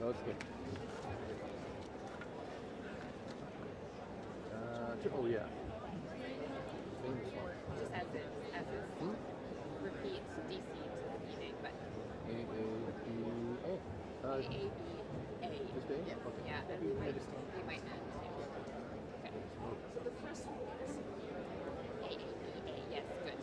Okay. Oh yeah. Famous one. Just as is. Repeat DC to the meaning, but A-A-B-A. A-A-B-A. Just A? Yep. Okay. Yeah, and we might end too. Okay. So the first one is A-A-B-A. Yes, good.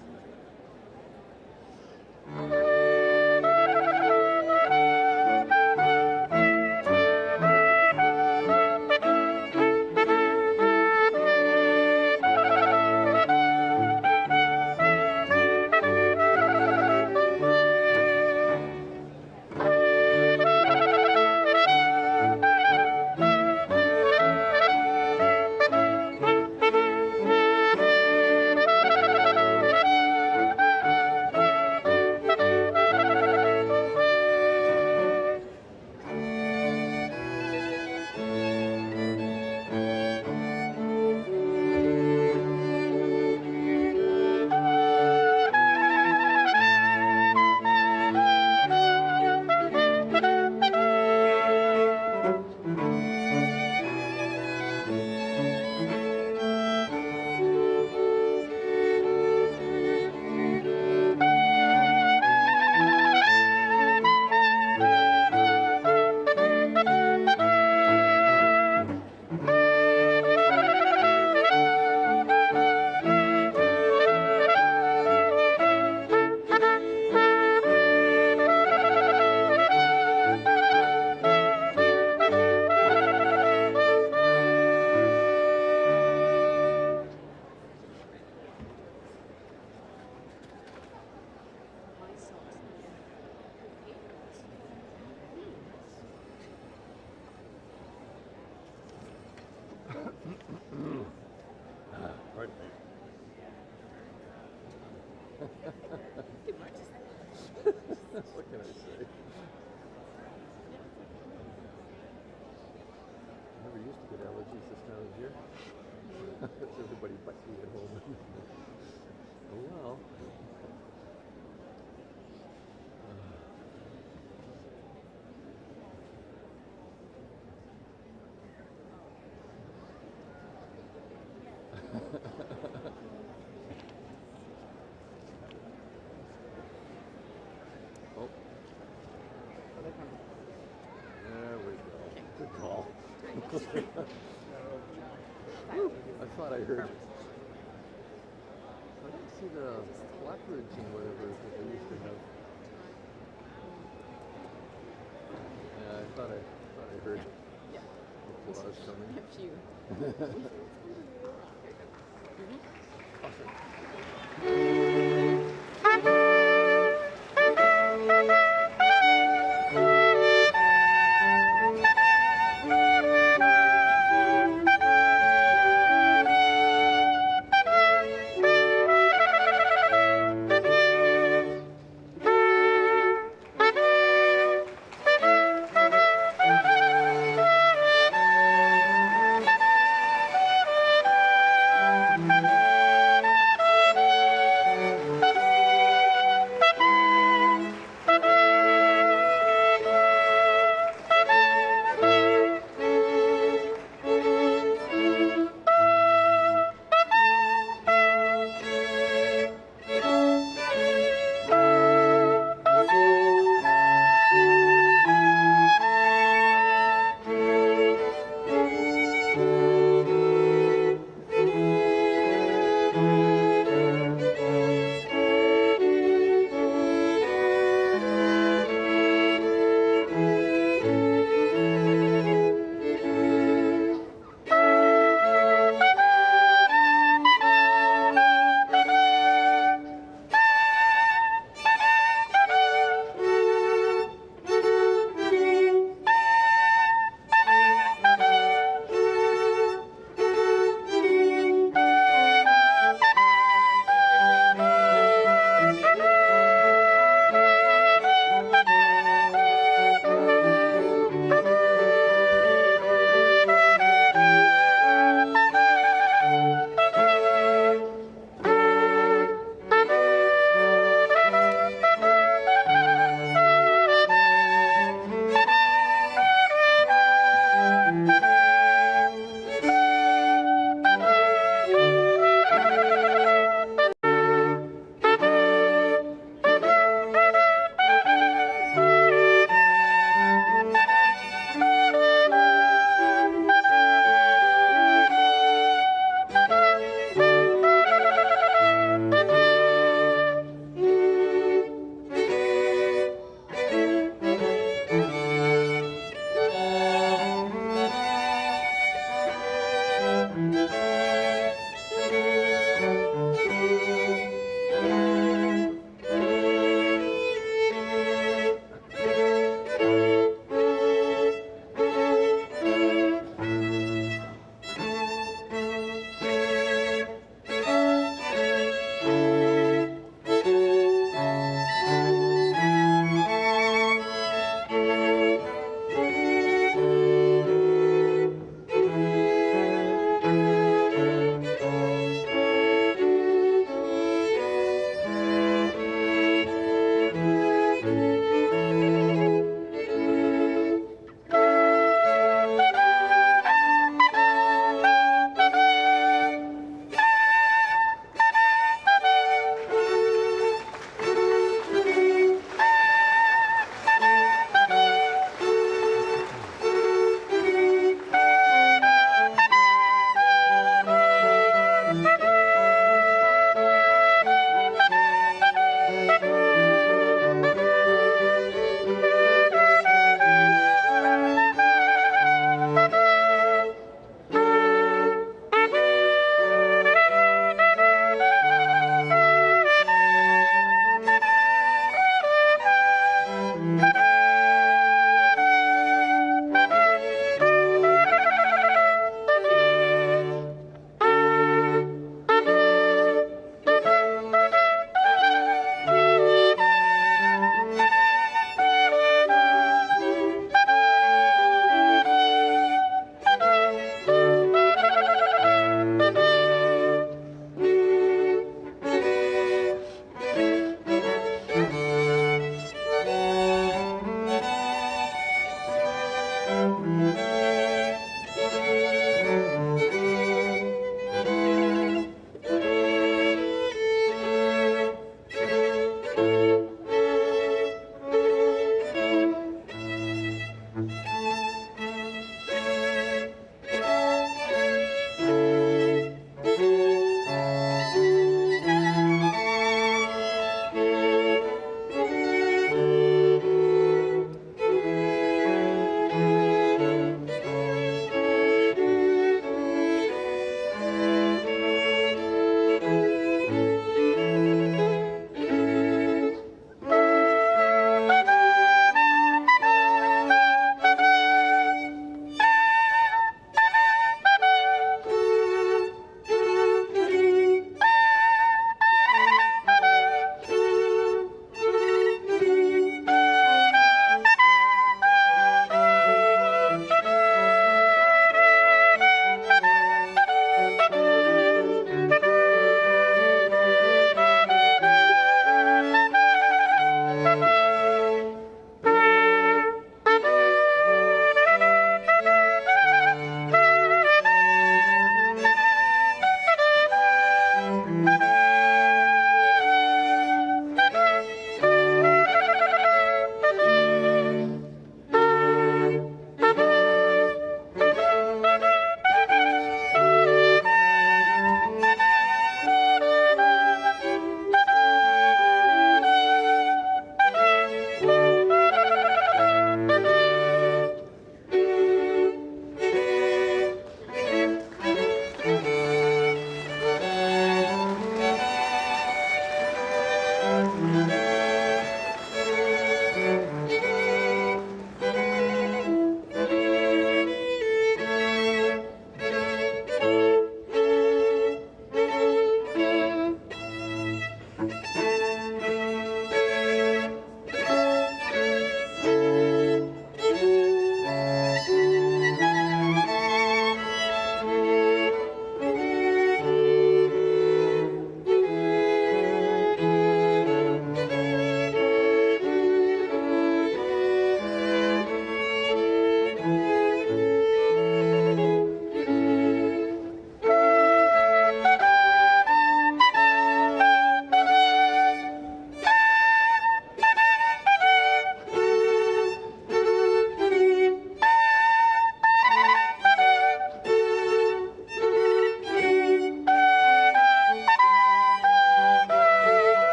What can I say? I never used to get allergies this time of year. It's everybody but me at home. Oh well. Oh. There we go. Good call. Whew, I thought I heard. I didn't see the blackbirds and whatever that they used to have. Yeah, I thought I heard applause coming. A few.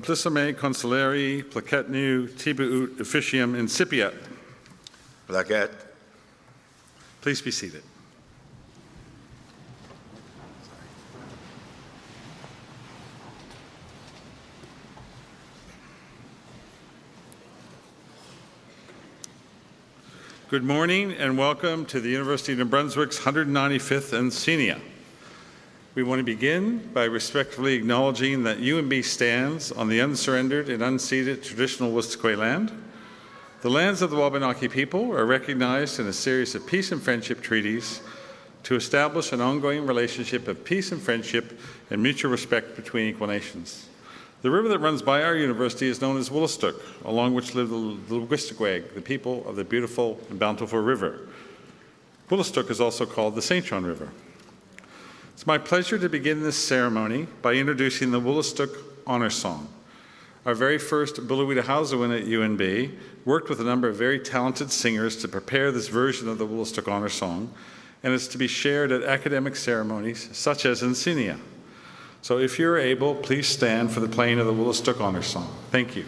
Complicime consuleri placetnu tibi ut officium incipiat. Plaquette. Please be seated. Good morning and welcome to the University of New Brunswick's 195th Encaenia. We want to begin by respectfully acknowledging that UNB stands on the unsurrendered and unceded traditional Wolastoqey land. The lands of the Wabanaki people are recognized in a series of peace and friendship treaties to establish an ongoing relationship of peace and friendship and mutual respect between equal nations. The river that runs by our university is known as Wolastoq, along which live the Wolastoqey, the people of the beautiful and bountiful river. Wolastoq is also called the St. John River. It's my pleasure to begin this ceremony by introducing the Wolastoq Honor Song. Our very first Buluwita Hausawin at UNB worked with a number of very talented singers to prepare this version of the Wolastoq Honor Song, and it's to be shared at academic ceremonies such as Encaenia. So if you're able, please stand for the playing of the Wolastoq Honor Song. Thank you.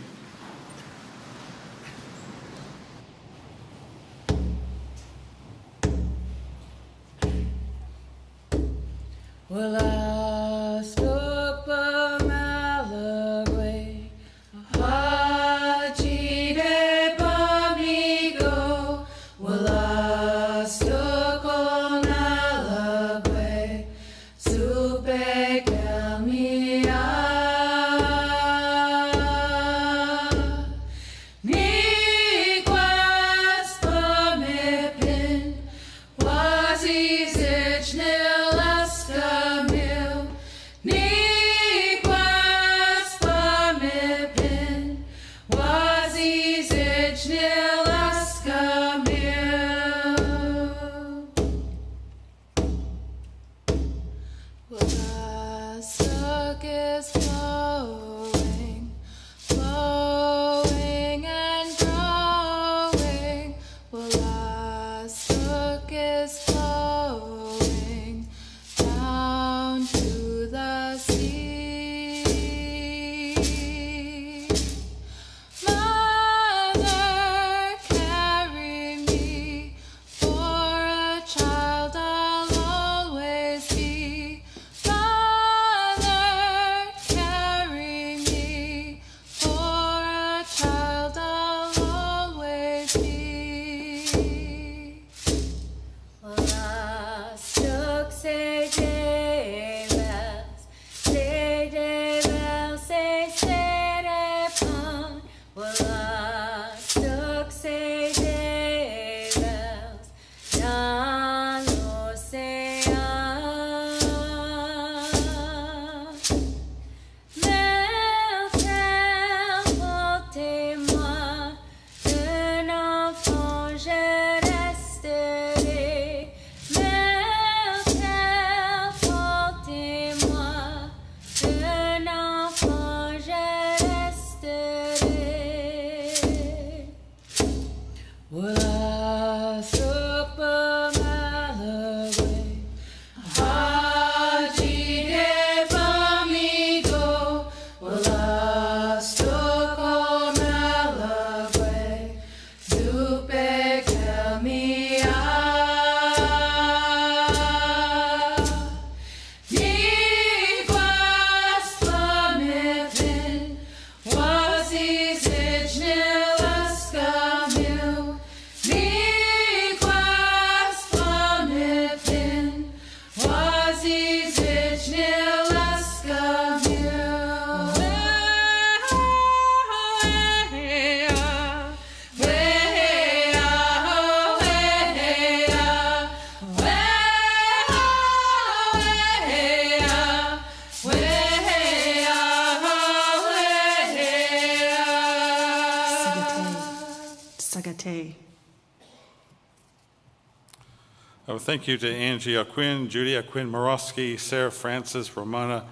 Thank you to Angie Aquin, Judy Aquin-Morosky, Sarah Francis, Romana,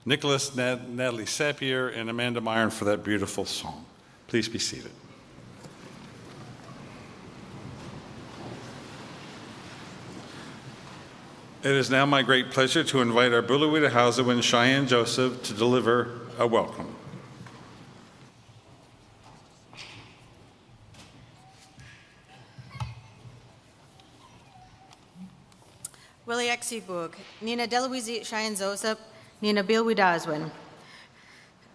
Nicholas, Natalie Sapier, and Amanda Myron for that beautiful song. Please be seated. It is now my great pleasure to invite our Buluwita Hausawin Cheyenne Joseph to deliver a welcome. Willie Exibug, Nina Deluizi Cheyenne Joseph, Nina Bilwidazwin.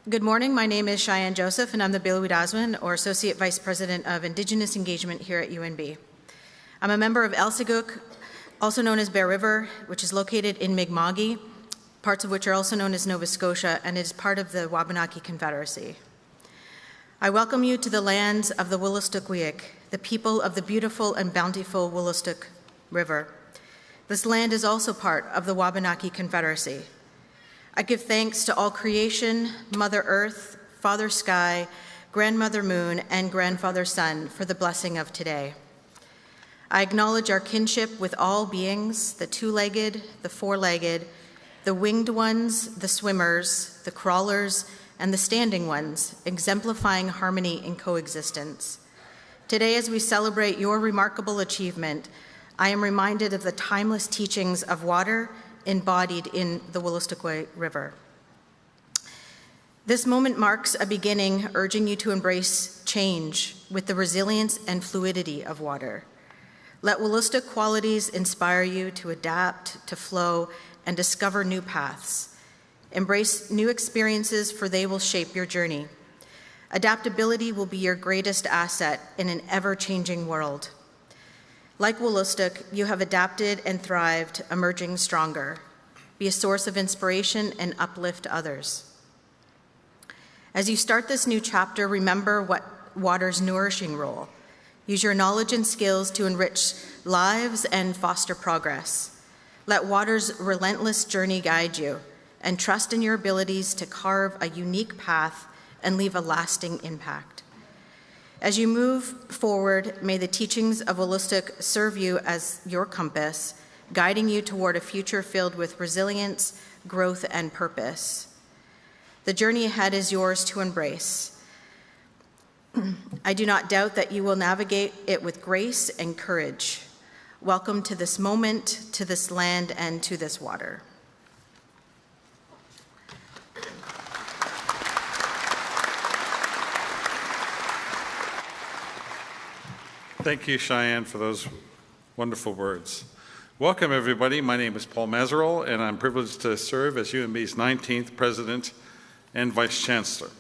Good morning, my name is Cheyenne Joseph and I'm the Bilwidazwin, or Associate Vice President of Indigenous Engagement here at UNB. I'm a member of Elsaguk, also known as Bear River, which is located in Mi'kma'ki, parts of which are also known as Nova Scotia, and is part of the Wabanaki Confederacy. I welcome you to the lands of the Wolastoqiyik, the people of the beautiful and bountiful Wolastoq River. This land is also part of the Wabanaki Confederacy. I give thanks to all creation, Mother Earth, Father Sky, Grandmother Moon, and Grandfather Sun for the blessing of today. I acknowledge our kinship with all beings, the two-legged, the four-legged, the winged ones, the swimmers, the crawlers, and the standing ones, exemplifying harmony in coexistence. Today, as we celebrate your remarkable achievement, I am reminded of the timeless teachings of water embodied in the Wolastoqiyik River. This moment marks a beginning, urging you to embrace change with the resilience and fluidity of water. Let Wolastoq qualities inspire you to adapt, to flow, and discover new paths. Embrace new experiences, for they will shape your journey. Adaptability will be your greatest asset in an ever-changing world. Like Wolastoq, you have adapted and thrived, emerging stronger. Be a source of inspiration and uplift others. As you start this new chapter, remember water's nourishing role. Use your knowledge and skills to enrich lives and foster progress. Let water's relentless journey guide you, and trust in your abilities to carve a unique path and leave a lasting impact. As you move forward, may the teachings of Wolastoq serve you as your compass, guiding you toward a future filled with resilience, growth, and purpose. The journey ahead is yours to embrace. I do not doubt that you will navigate it with grace and courage. Welcome to this moment, to this land, and to this water. Thank you, Cheyenne, for those wonderful words. Welcome, everybody. My name is Paul Mazerol, and I'm privileged to serve as UNB's 19th President and Vice Chancellor.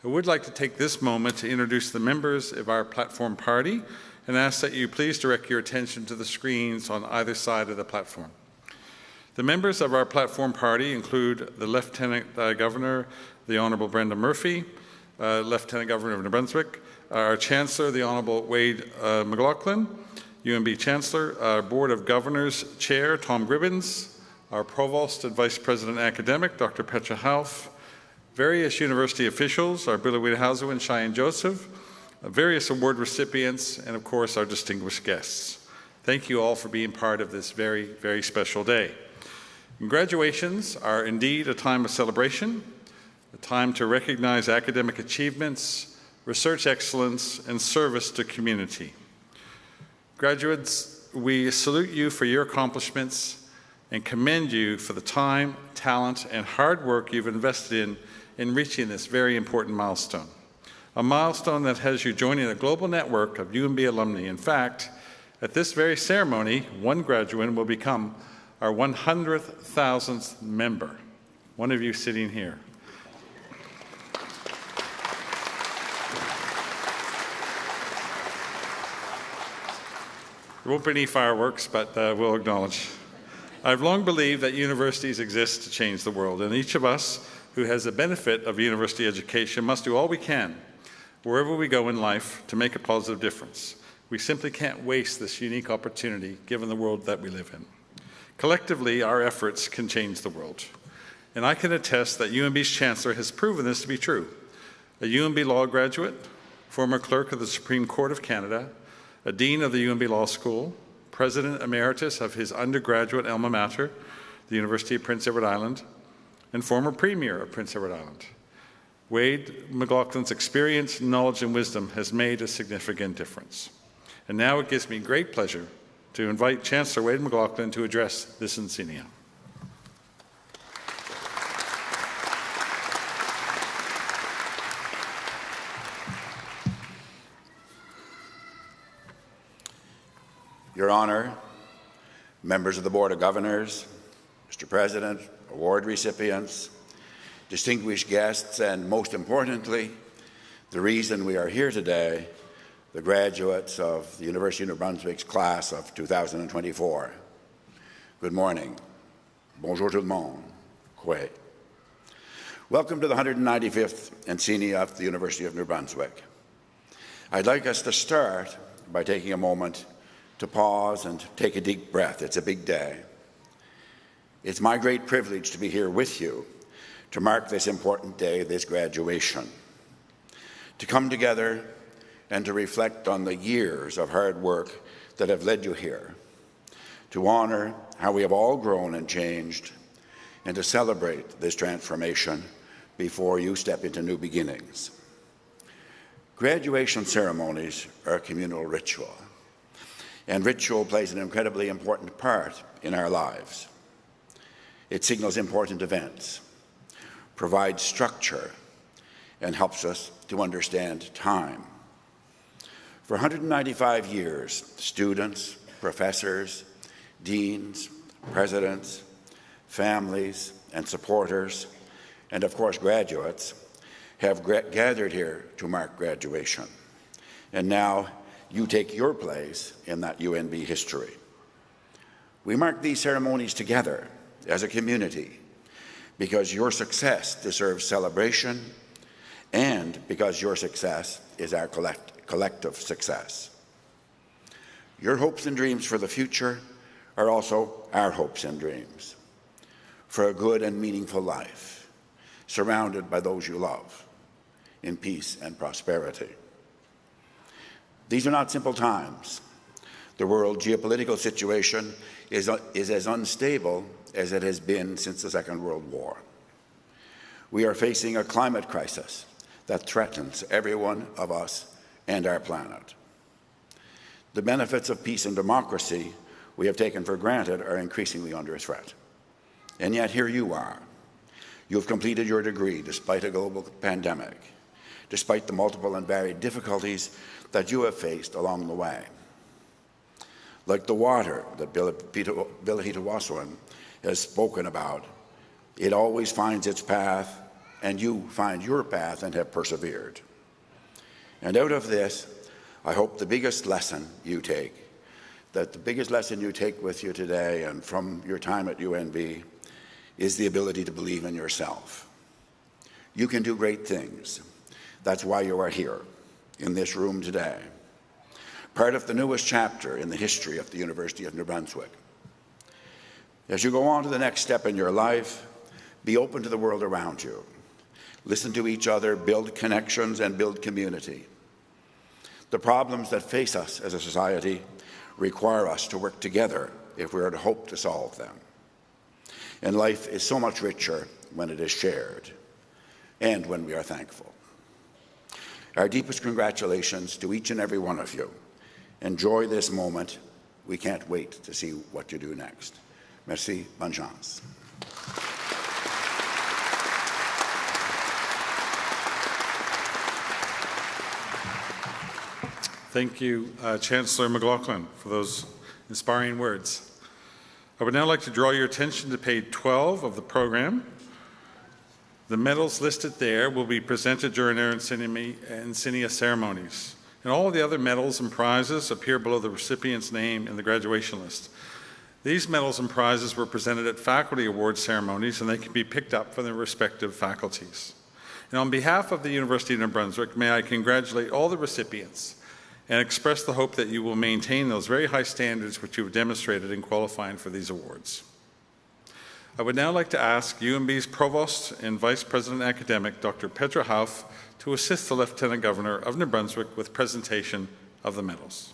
I would like to take this moment to introduce the members of our platform party and ask that you please direct your attention to the screens on either side of the platform. The members of our platform party include the Lieutenant Governor, the Honourable Brenda Murphy, Lieutenant Governor of New Brunswick, our Chancellor, the Honourable Wade McLaughlin, UNB Chancellor, our Board of Governors Chair, Tom Gribbins, our Provost and Vice President Academic, Dr. Petra Half, various university officials, our Bilwidazwin and Cheyenne Joseph, various award recipients, and of course our distinguished guests. Thank you all for being part of this very, very special day. And graduations are indeed a time of celebration, a time to recognize academic achievements, research excellence, and service to community. Graduates, we salute you for your accomplishments and commend you for the time, talent, and hard work you've invested in reaching this very important milestone. A milestone that has you joining a global network of UNB alumni. In fact, at this very ceremony, one graduate will become our 100,000th member, one of you sitting here. There won't be any fireworks, but we'll acknowledge. I've long believed that universities exist to change the world, and each of us who has the benefit of university education must do all we can, wherever we go in life, to make a positive difference. We simply can't waste this unique opportunity given the world that we live in. Collectively, our efforts can change the world. And I can attest that UNB's Chancellor has proven this to be true. A UNB Law graduate, former Clerk of the Supreme Court of Canada, a Dean of the UNB Law School, President Emeritus of his undergraduate alma mater, the University of Prince Edward Island, and former Premier of Prince Edward Island. Wade McLaughlin's experience, knowledge, and wisdom has made a significant difference. And now it gives me great pleasure to invite Chancellor Wade McLaughlin to address this Encaenia. Your Honor, members of the Board of Governors, Mr. President, award recipients, distinguished guests, and most importantly, the reason we are here today, the graduates of the University of New Brunswick's class of 2024. Good morning. Bonjour tout le monde. Kwe. Welcome to the 195th Encaenia of the University of New Brunswick. I'd like us to start by taking a moment to pause and take a deep breath. It's a big day. It's my great privilege to be here with you to mark this important day, this graduation, to come together and to reflect on the years of hard work that have led you here, to honor how we have all grown and changed, and to celebrate this transformation before you step into new beginnings. Graduation ceremonies are a communal ritual, and ritual plays an incredibly important part in our lives. It signals important events, provides structure, and helps us to understand time. For 195 years, students, professors, deans, presidents, families, and supporters, and of course graduates, have gathered here to mark graduation. And now you take your place in that UNB history. We mark these ceremonies together as a community because your success deserves celebration and because your success is our collective success. Your hopes and dreams for the future are also our hopes and dreams for a good and meaningful life, surrounded by those you love, in peace and prosperity. These are not simple times. The world geopolitical situation is as unstable as it has been since the Second World War. We are facing a climate crisis that threatens every one of us and our planet. The benefits of peace and democracy we have taken for granted are increasingly under threat. And yet here you are. You have completed your degree despite a global pandemic, despite the multiple and varied difficulties that you have faced along the way. Like the water that Bill Hitawaswan has spoken about, it always finds its path, and you find your path and have persevered. And out of this, I hope the biggest lesson you take with you today and from your time at UNB is the ability to believe in yourself. You can do great things. That's why you are here in this room today, part of the newest chapter in the history of the University of New Brunswick. As you go on to the next step in your life, be open to the world around you. Listen to each other, build connections, and build community. The problems that face us as a society require us to work together if we are to hope to solve them. And life is so much richer when it is shared and when we are thankful. Our deepest congratulations to each and every one of you. Enjoy this moment. We can't wait to see what you do next. Merci, bonne chance. Thank you, Chancellor McLaughlin, for those inspiring words. I would now like to draw your attention to page 12 of the program. The medals listed there will be presented during our Encaenia ceremonies. And all of the other medals and prizes appear below the recipient's name in the graduation list. These medals and prizes were presented at faculty award ceremonies, and they can be picked up from their respective faculties. And on behalf of the University of New Brunswick, may I congratulate all the recipients and express the hope that you will maintain those very high standards which you have demonstrated in qualifying for these awards. I would now like to ask UNB's Provost and Vice President Academic, Dr. Petra Hauff, to assist the Lieutenant Governor of New Brunswick with presentation of the medals.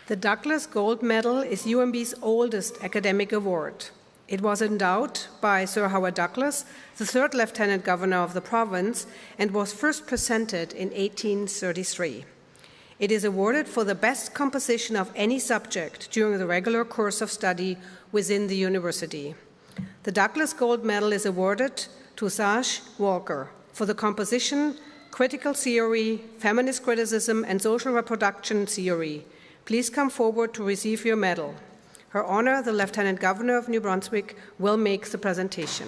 The Douglas Gold Medal is UNB's oldest academic award. It was endowed by Sir Howard Douglas, the third Lieutenant Governor of the province, and was first presented in 1833. It is awarded for the best composition of any subject during the regular course of study within the university. The Douglas Gold Medal is awarded to Saj Walker for the composition critical theory, feminist criticism, and social reproduction theory. Please come forward to receive your medal. Her Honor, the Lieutenant Governor of New Brunswick, will make the presentation.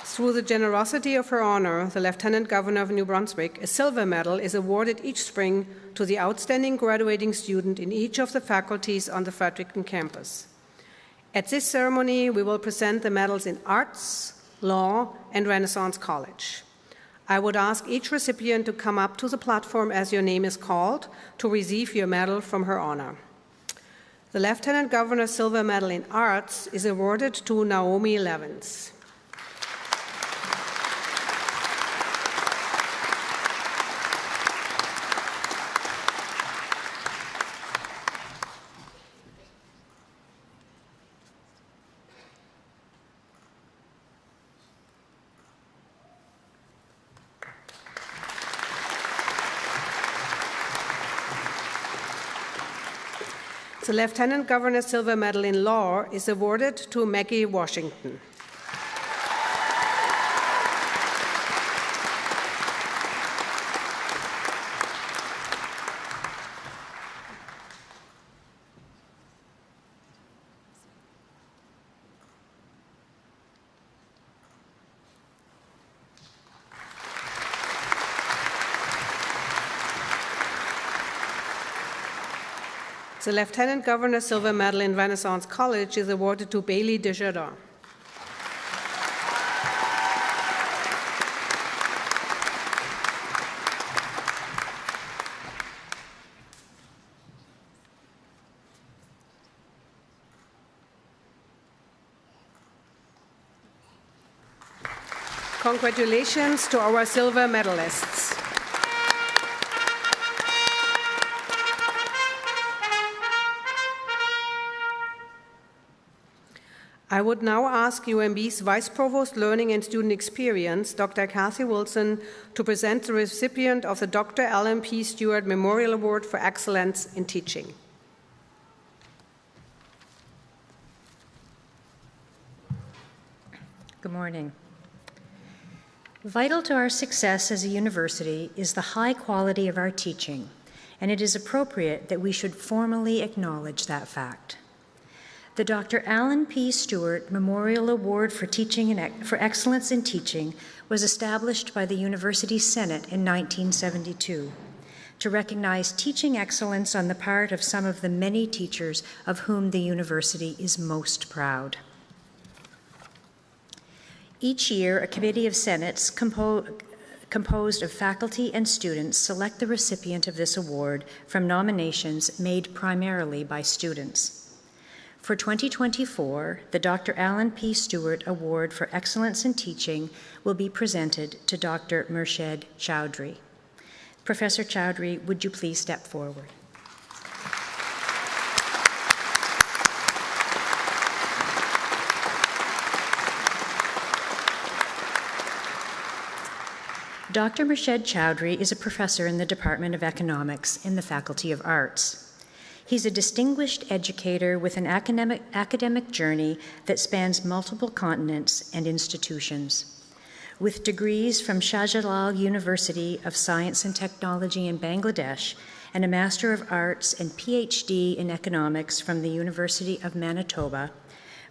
Through the generosity of Her Honor, the Lieutenant Governor of New Brunswick, a silver medal is awarded each spring to the outstanding graduating student in each of the faculties on the Fredericton campus. At this ceremony, we will present the medals in Arts, Law, and Renaissance College. I would ask each recipient to come up to the platform as your name is called to receive your medal from Her Honor. The Lieutenant Governor's Silver Medal in Arts is awarded to Naomi Levins. The Lieutenant Governor's Silver Medal in Law is awarded to Maggie Washington. The Lieutenant Governor's Silver Medal in Renaissance College is awarded to Bailey Desjardins. Congratulations to our silver medalists. I would now ask UNB's Vice Provost Learning and Student Experience, Dr. Kathy Wilson, to present the recipient of the Dr. Alan P. Stewart Memorial Award for Excellence in Teaching. Good morning. Vital to our success as a university is the high quality of our teaching, and it is appropriate that we should formally acknowledge that fact. The Dr. Alan P. Stewart Memorial Award for Excellence in Teaching was established by the University Senate in 1972 to recognize teaching excellence on the part of some of the many teachers of whom the university is most proud. Each year, a committee of senates composed of faculty and students select the recipient of this award from nominations made primarily by students. For 2024, the Dr. Alan P. Stewart Award for Excellence in Teaching will be presented to Dr. Murshid Chowdhury. Professor Chowdhury, would you please step forward? Dr. Murshid Chowdhury is a professor in the Department of Economics in the Faculty of Arts. He's a distinguished educator with an academic journey that spans multiple continents and institutions. With degrees from Shah Jalal University of Science and Technology in Bangladesh and a Master of Arts and PhD in Economics from the University of Manitoba,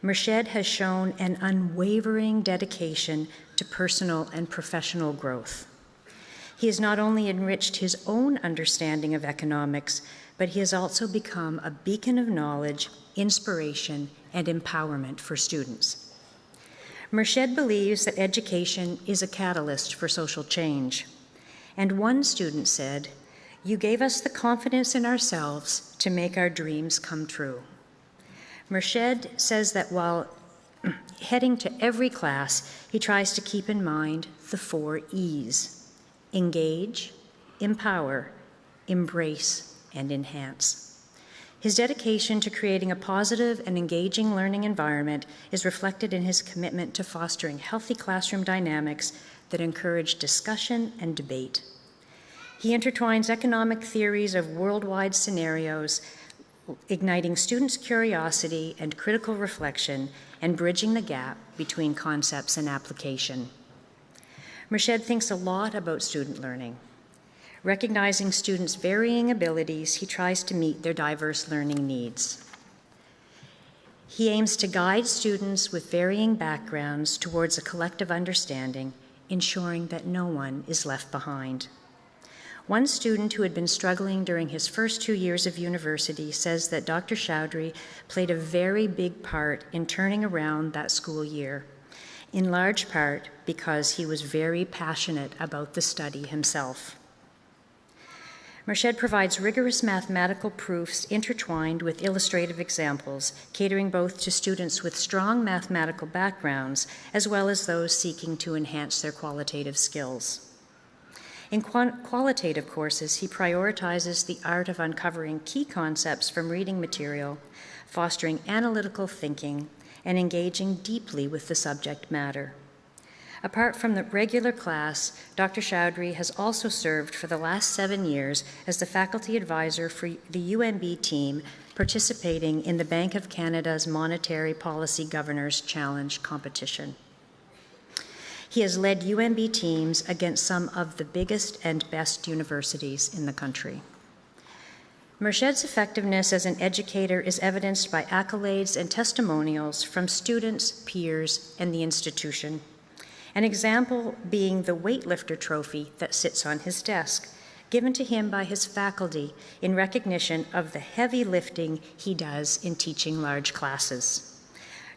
Murshid has shown an unwavering dedication to personal and professional growth. He has not only enriched his own understanding of economics, but he has also become a beacon of knowledge, inspiration, and empowerment for students. Murshid believes that education is a catalyst for social change. And one student said, "You gave us the confidence in ourselves to make our dreams come true." Murshid says that while heading to every class, he tries to keep in mind the 4 E's: engage, empower, embrace, and enhance. His dedication to creating a positive and engaging learning environment is reflected in his commitment to fostering healthy classroom dynamics that encourage discussion and debate. He intertwines economic theories of worldwide scenarios, igniting students' curiosity and critical reflection and bridging the gap between concepts and application. Murched thinks a lot about student learning. Recognizing students' varying abilities, he tries to meet their diverse learning needs. He aims to guide students with varying backgrounds towards a collective understanding, ensuring that no one is left behind. One student who had been struggling during his first 2 years of university says that Dr. Chowdhury played a very big part in turning around that school year, in large part because he was very passionate about the study himself. Murched provides rigorous mathematical proofs intertwined with illustrative examples, catering both to students with strong mathematical backgrounds as well as those seeking to enhance their qualitative skills. In qualitative courses, he prioritizes the art of uncovering key concepts from reading material, fostering analytical thinking, and engaging deeply with the subject matter. Apart from the regular class, Dr. Chowdhury has also served for the last 7 years as the faculty advisor for the UNB team participating in the Bank of Canada's Monetary Policy Governors Challenge competition. He has led UNB teams against some of the biggest and best universities in the country. Murched's effectiveness as an educator is evidenced by accolades and testimonials from students, peers, and the institution. An example being the weightlifter trophy that sits on his desk, given to him by his faculty in recognition of the heavy lifting he does in teaching large classes.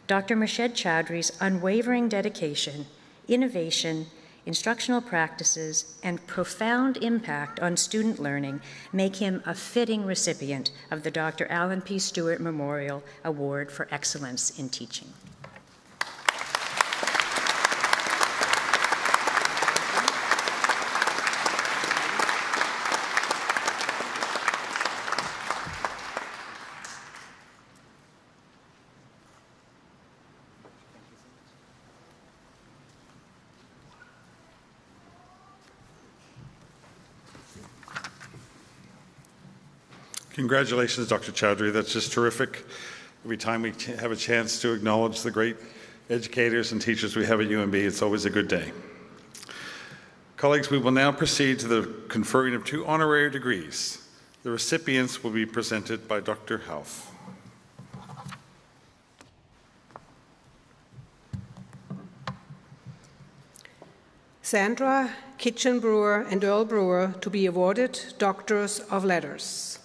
Dr. Murched Chowdhury's unwavering dedication, innovation, instructional practices, and profound impact on student learning make him a fitting recipient of the Dr. Alan P. Stewart Memorial Award for Excellence in Teaching. Congratulations, Dr. Chowdhury. That's just terrific. Every time we have a chance to acknowledge the great educators and teachers we have at UNB, it's always a good day. Colleagues, we will now proceed to the conferring of 2 honorary degrees. The recipients will be presented by Dr. Half. Sandra Kitchen Brewer and Earl Brewer to be awarded Doctors of Letters.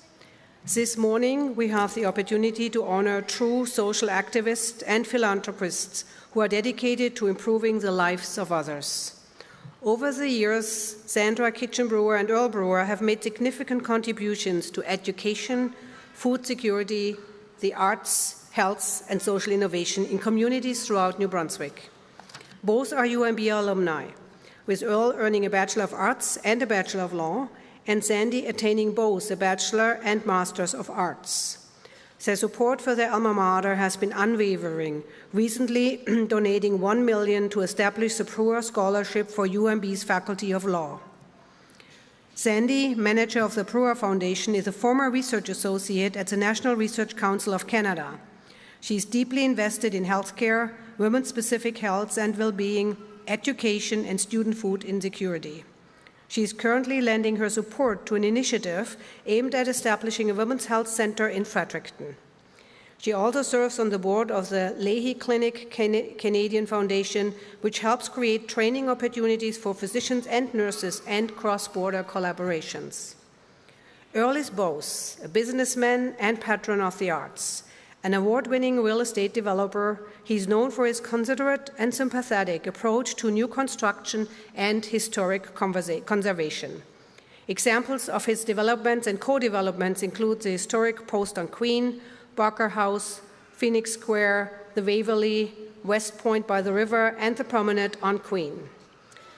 This morning, we have the opportunity to honor true social activists and philanthropists who are dedicated to improving the lives of others. Over the years, Sandra Kitchen Brewer and Earl Brewer have made significant contributions to education, food security, the arts, health, and social innovation in communities throughout New Brunswick. Both are UNB alumni, with Earl earning a Bachelor of Arts and a Bachelor of Law, and Sandy attaining both a Bachelor and Masters of Arts. Their support for their alma mater has been unwavering, recently donating $1 million to establish the Brewer Scholarship for UNB's Faculty of Law. Sandy, manager of the Brewer Foundation, is a former research associate at the National Research Council of Canada. She is deeply invested in healthcare, women-specific health and well-being, education, and student food insecurity. She is currently lending her support to an initiative aimed at establishing a women's health center in Fredericton. She also serves on the board of the Leahy Clinic Canadian Foundation, which helps create training opportunities for physicians and nurses and cross-border collaborations. Earl is both a businessman and patron of the arts. An award-winning real estate developer, he is known for his considerate and sympathetic approach to new construction and historic conservation. Examples of his developments and co-developments include the historic Post on Queen, Barker House, Phoenix Square, the Waverly, West Point by the river, and the promenade on Queen.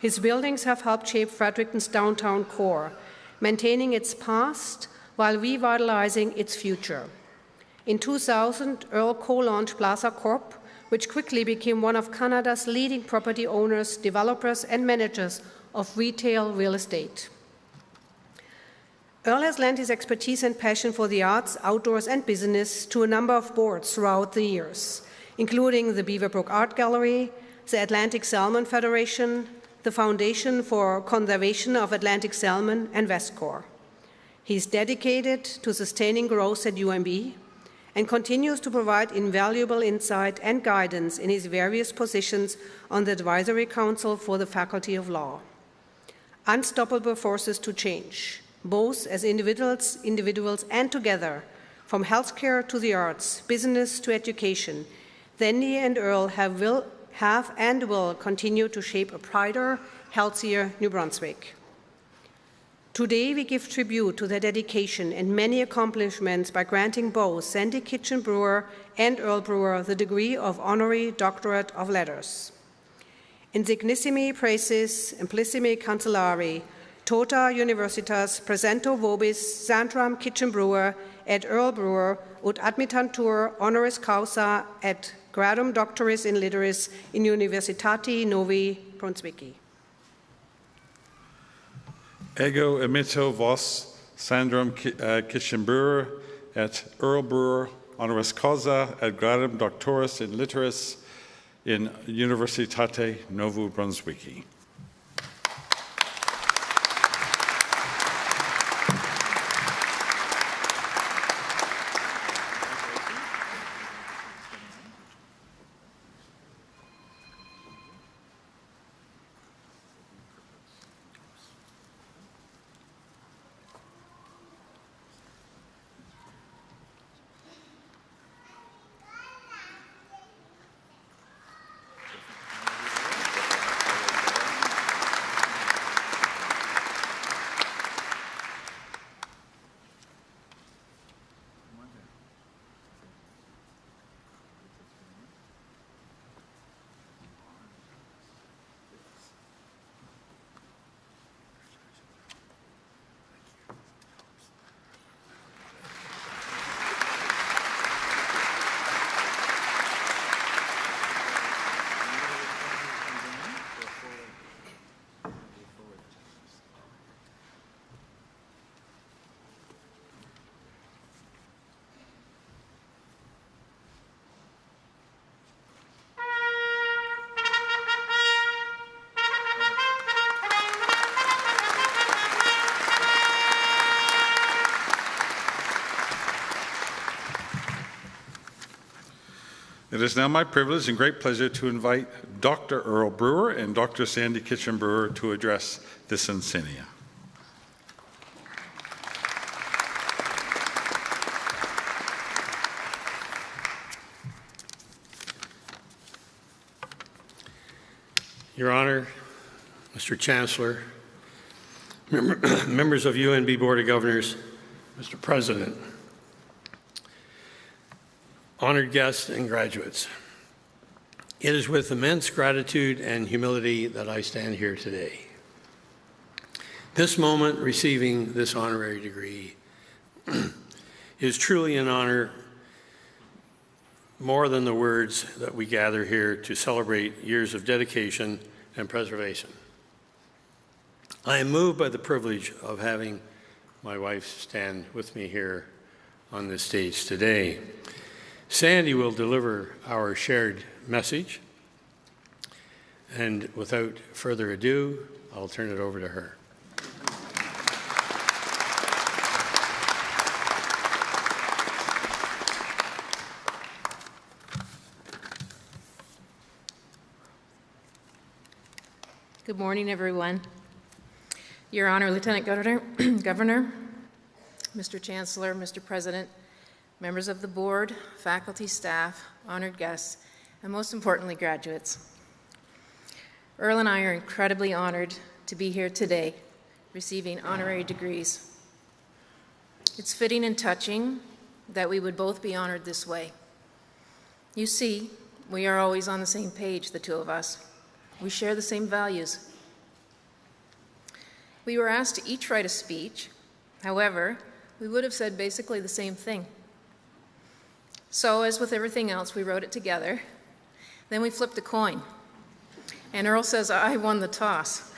His buildings have helped shape Fredericton's downtown core, maintaining its past while revitalizing its future. In 2000, Earl co-launched Plaza Corp, which quickly became one of Canada's leading property owners, developers, and managers of retail real estate. Earl has lent his expertise and passion for the arts, outdoors, and business to a number of boards throughout the years, including the Beaverbrook Art Gallery, the Atlantic Salmon Federation, the Foundation for Conservation of Atlantic Salmon, and Westcor. He is dedicated to sustaining growth at UNB and continues to provide invaluable insight and guidance in his various positions on the Advisory Council for the Faculty of Law. Unstoppable forces to change, both as individuals and together, from healthcare to the arts, business to education. Thandi and Earl have and will continue to shape a brighter, healthier New Brunswick. Today, we give tribute to their dedication and many accomplishments by granting both Sandy Kitchen Brewer and Earl Brewer the degree of Honorary Doctorate of Letters. Insignissimi praeses implissimi cancellari, tota universitas presento vobis Sandram Kitchen Brewer et Earl Brewer ut admittantur honoris causa et gradum doctoris in litteris in Universitati Novi Brunswicki. Ego emitto vos Sandram Kitchen Brewer et Earl Brewer honoris causa et gradum doctoris in litteris in Universitate Novo Brunswicki. It is now my privilege and great pleasure to invite Dr. Earl Brewer and Dr. Sandy Kitchen Brewer to address this Encaenia. Your Honor, Mr. Chancellor, members of UNB Board of Governors, Mr. President, honored guests and graduates, it is with immense gratitude and humility that I stand here today. This moment, receiving this honorary degree, is truly an honor more than the words that we gather here to celebrate years of dedication and preservation. I am moved by the privilege of having my wife stand with me here on this stage today. Sandy will deliver our shared message, and without further ado, I'll turn it over to her. Good morning, everyone. Your Honor, Lieutenant Governor, Mr. Chancellor, Mr. President, members of the board, faculty, staff, honored guests, and most importantly, graduates. Earl and I are incredibly honored to be here today, receiving honorary degrees. It's fitting and touching that we would both be honored this way. You see, we are always on the same page, the two of us. We share the same values. We were asked to each write a speech. However, we would have said basically the same thing. So, as with everything else, we wrote it together. Then we flipped a coin. And Earl says, I won the toss.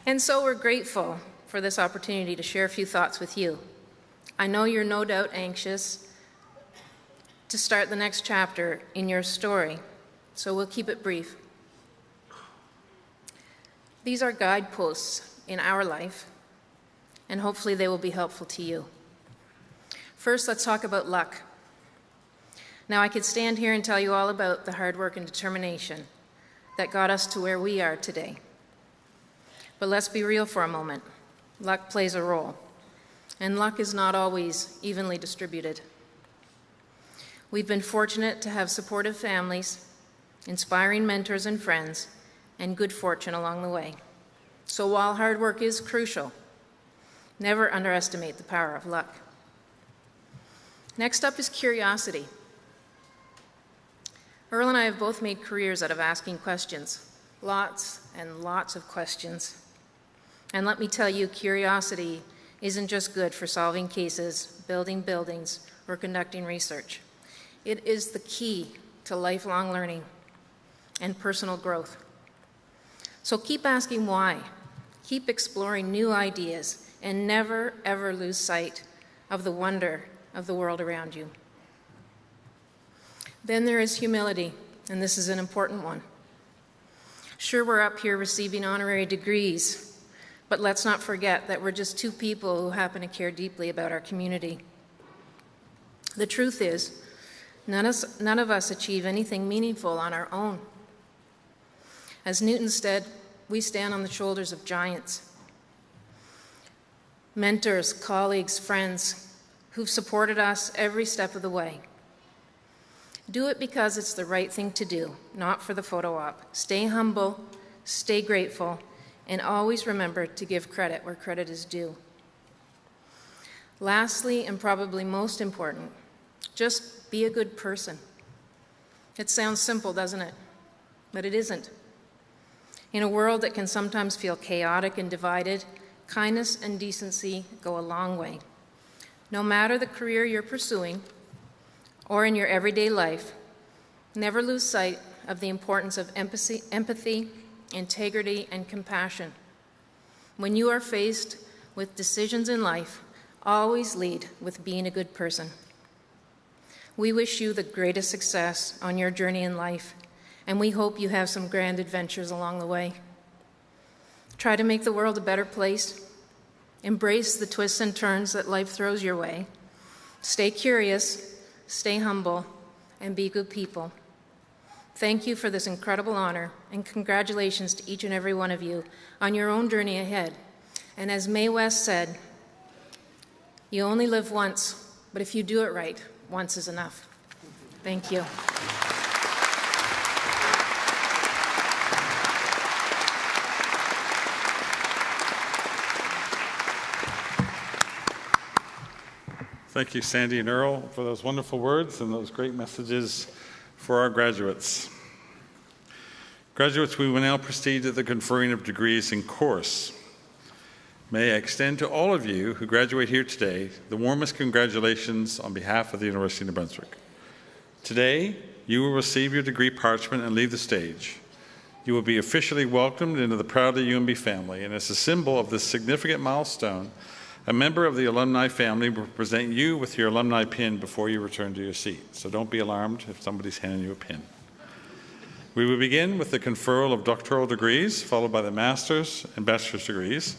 And so we're grateful for this opportunity to share a few thoughts with you. I know you're no doubt anxious to start the next chapter in your story, so we'll keep it brief. These are guideposts in our life, and hopefully they will be helpful to you. First, let's talk about luck. Now, I could stand here and tell you all about the hard work and determination that got us to where we are today. But let's be real for a moment. Luck plays a role, and luck is not always evenly distributed. We've been fortunate to have supportive families, inspiring mentors and friends, and good fortune along the way. So while hard work is crucial, never underestimate the power of luck. Next up is curiosity. Earl and I have both made careers out of asking questions, lots and lots of questions. And let me tell you, curiosity isn't just good for solving cases, building buildings, or conducting research. It is the key to lifelong learning and personal growth. So keep asking why, keep exploring new ideas, and never, ever lose sight of the wonder of the world around you. Then there is humility, and this is an important one. Sure, we're up here receiving honorary degrees, but let's not forget that we're just two people who happen to care deeply about our community. The truth is, none of us achieve anything meaningful on our own. As Newton said, we stand on the shoulders of giants. Mentors, colleagues, friends who've supported us every step of the way. Do it because it's the right thing to do, not for the photo op. Stay humble, stay grateful, and always remember to give credit where credit is due. Lastly, and probably most important, just be a good person. It sounds simple, doesn't it? But it isn't. In a world that can sometimes feel chaotic and divided, kindness and decency go a long way. No matter the career you're pursuing or in your everyday life, never lose sight of the importance of empathy, integrity, and compassion. When you are faced with decisions in life, always lead with being a good person. We wish you the greatest success on your journey in life, and we hope you have some grand adventures along the way. Try to make the world a better place. Embrace the twists and turns that life throws your way. Stay curious, stay humble, and be good people. Thank you for this incredible honor, and congratulations to each and every one of you on your own journey ahead. And as Mae West said, you only live once, but if you do it right, once is enough. Thank you. Thank you, Sandy and Earl, for those wonderful words and those great messages for our graduates. Graduates, we will now proceed to the conferring of degrees in course. May I extend to all of you who graduate here today the warmest congratulations on behalf of the University of New Brunswick. Today, you will receive your degree parchment and leave the stage. You will be officially welcomed into the proudly UNB family, and as a symbol of this significant milestone, a member of the alumni family will present you with your alumni pin before you return to your seat. So don't be alarmed if somebody's handing you a pin. We will begin with the conferral of doctoral degrees, followed by the master's and bachelor's degrees.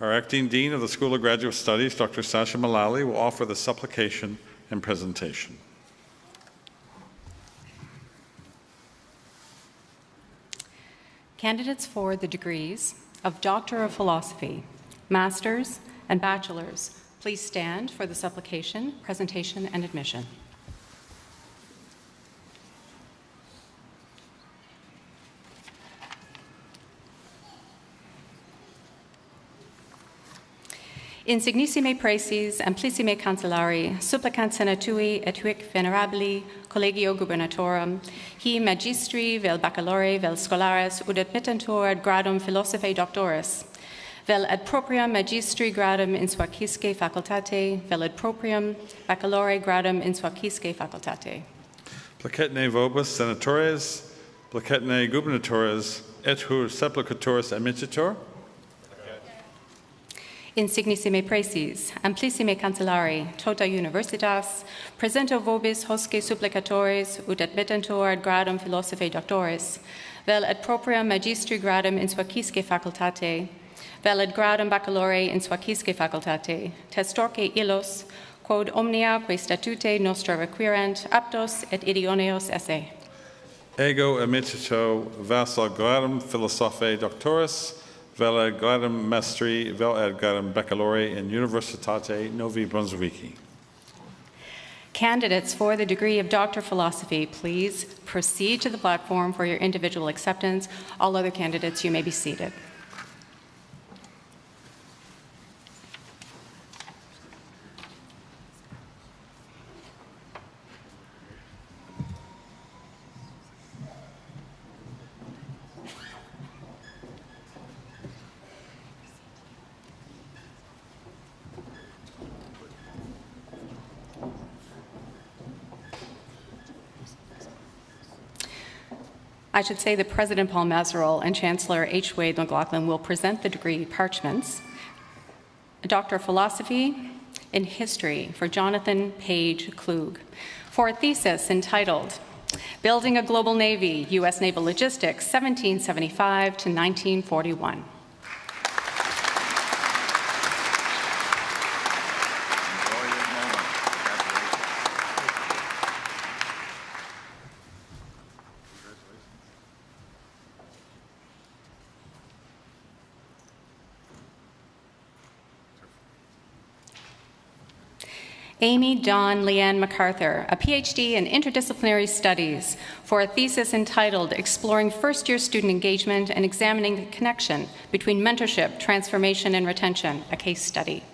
Our acting dean of the School of Graduate Studies, Dr. Sasha Mullally, will offer the supplication and presentation. Candidates for the degrees of Doctor of Philosophy, Master's, and Bachelor's, please stand for the supplication, presentation, and admission. Insignissime praeses, amplissime cancellari, supplicant senatui et huic venerabili collegio gubernatorum, hi magistri vel baccalaureae vel scholaris ut admittentur ad gradum philosophae doctoris, vel ad propriam magistri gradum in suacisque facultate, vel ad propriam baccalaureae gradum in suacisque facultate. Placetne vobis senatores, placetne gubernatores, et hur supplicatores admittitur. Insignissime praeses, amplissime cancellari, tota universitas, presento vobis hosce supplicatores ut admittentur ad gradum philosophae doctoris, vel ad propriam magistri gradum in suacisque facultate, vel ad gradum baccalaureae in suacisque facultate, testorque illos, quod omnia que statute nostra requirent, aptos et idioneos esse. Ego admittito vassal gradum philosophae doctoris, vel ad gradum maestri, vel ad gradum baccalaureae in Universitate Novi Brunswicki. Candidates for the degree of Doctor of Philosophy, please proceed to the platform for your individual acceptance. All other candidates, you may be seated. I should say that President Paul Mazerolle and Chancellor H. Wade McLaughlin will present the degree parchments. A Doctor of Philosophy in History for Jonathan Page Klug, for a thesis entitled Building a Global Navy, U.S. Naval Logistics, 1775 to 1941. Amy Dawn Leanne MacArthur, a PhD in Interdisciplinary Studies, for a thesis entitled Exploring First-Year Student Engagement and Examining the Connection Between Mentorship, Transformation, and Retention, a case study.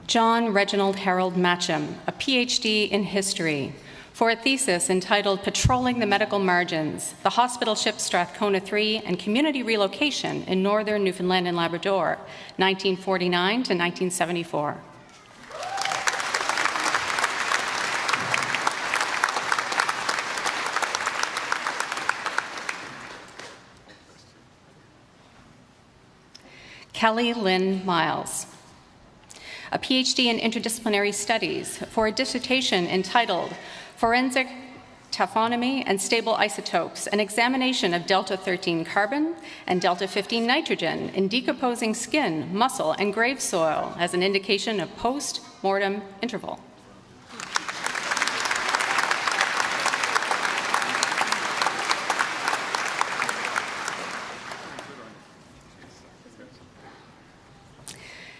John Reginald Harold Matcham, a PhD in History, for a thesis entitled Patrolling the Medical Margins, the Hospital Ship Strathcona III and Community Relocation in Northern Newfoundland and Labrador, 1949 to 1974. Kelly Lynn Miles, a PhD in Interdisciplinary Studies, for a dissertation entitled Forensic Taphonomy and Stable Isotopes, an examination of delta-13 carbon and delta-15 nitrogen in decomposing skin, muscle, and grave soil as an indication of post-mortem interval.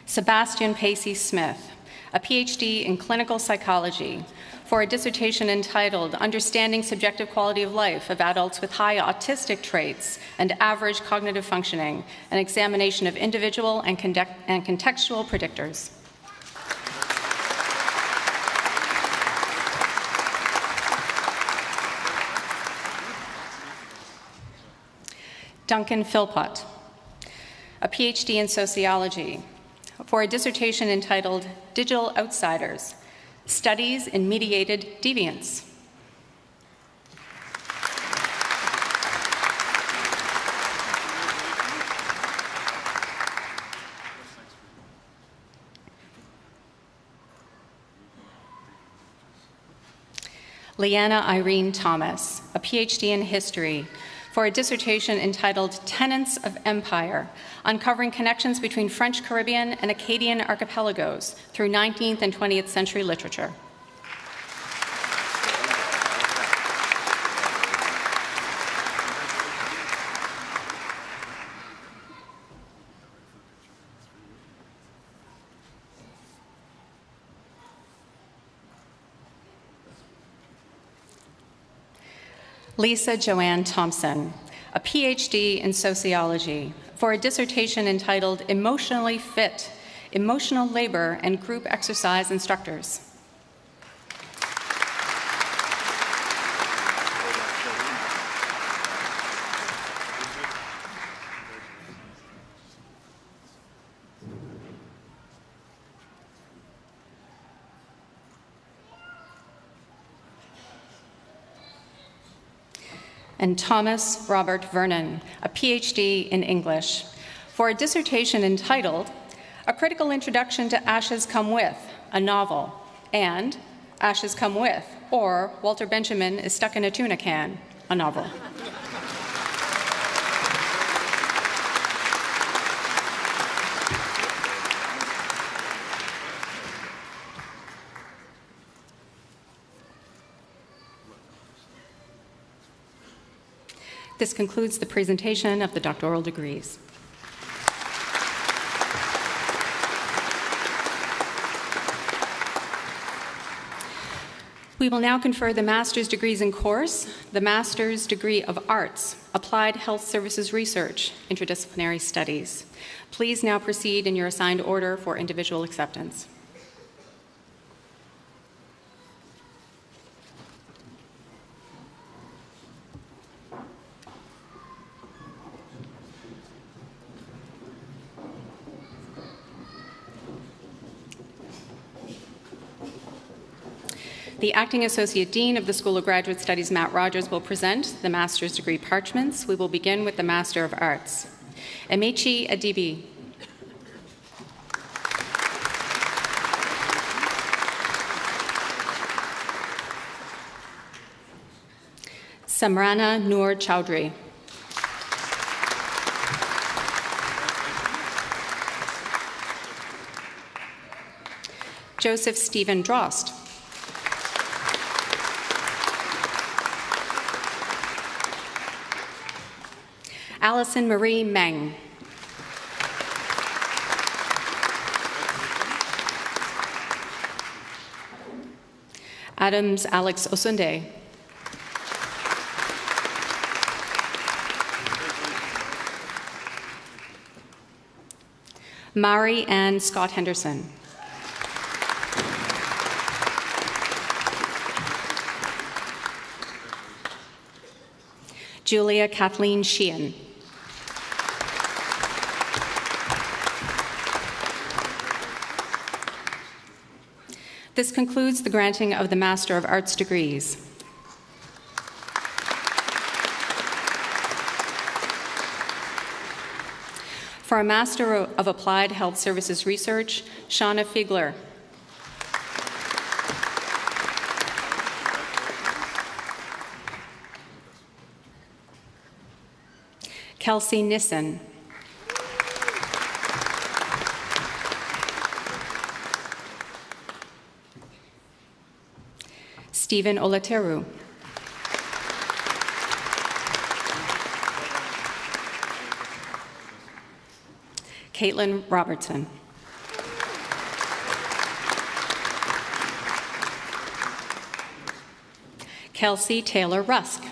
Sebastian Pacey Smith, a PhD in clinical psychology, for a dissertation entitled Understanding Subjective Quality of Life of Adults with High Autistic Traits and Average Cognitive Functioning, an examination of individual and contextual predictors. Duncan Philpott, a PhD in sociology, for a dissertation entitled Digital Outsiders, Studies in Mediated Deviance. Leanna Irene Thomas, a PhD in history, for a dissertation entitled Tenets of Empire, uncovering connections between French Caribbean and Acadian archipelagos through 19th and 20th century literature. Lisa Joanne Thompson, a PhD in sociology, for a dissertation entitled Emotionally Fit, Emotional Labor and Group Exercise Instructors. And Thomas Robert Vernon, a PhD in English, for a dissertation entitled A Critical Introduction to Ashes Come With, a Novel, and Ashes Come With, or Walter Benjamin is Stuck in a Tuna Can, a novel. This concludes the presentation of the doctoral degrees. We will now confer the master's degrees in course, the Master's Degree of Arts, Applied Health Services Research, Interdisciplinary Studies. Please now proceed in your assigned order for individual acceptance. The Acting Associate Dean of the School of Graduate Studies, Matt Rogers, will present the master's degree parchments. We will begin with the Master of Arts. Emechi Adibi. Samrana Noor Chowdhury. Joseph Stephen Drost. Allison Marie Meng. Adams Alex Osunde. Mari Ann Scott Henderson. Julia Kathleen Sheehan. This concludes the granting of the Master of Arts degrees. For a Master of Applied Health Services Research, Shauna Fiegler. Kelsey Nissen. Stephen Olateru. Caitlin Robertson. Kelsey Taylor Rusk.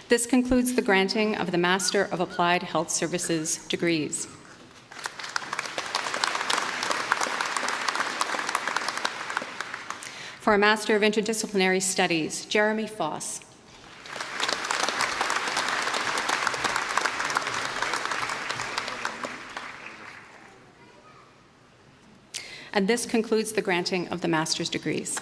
This concludes the granting of the Master of Applied Health Services degrees. For a Master of Interdisciplinary Studies, Jeremy Foss. And this concludes the granting of the master's degrees.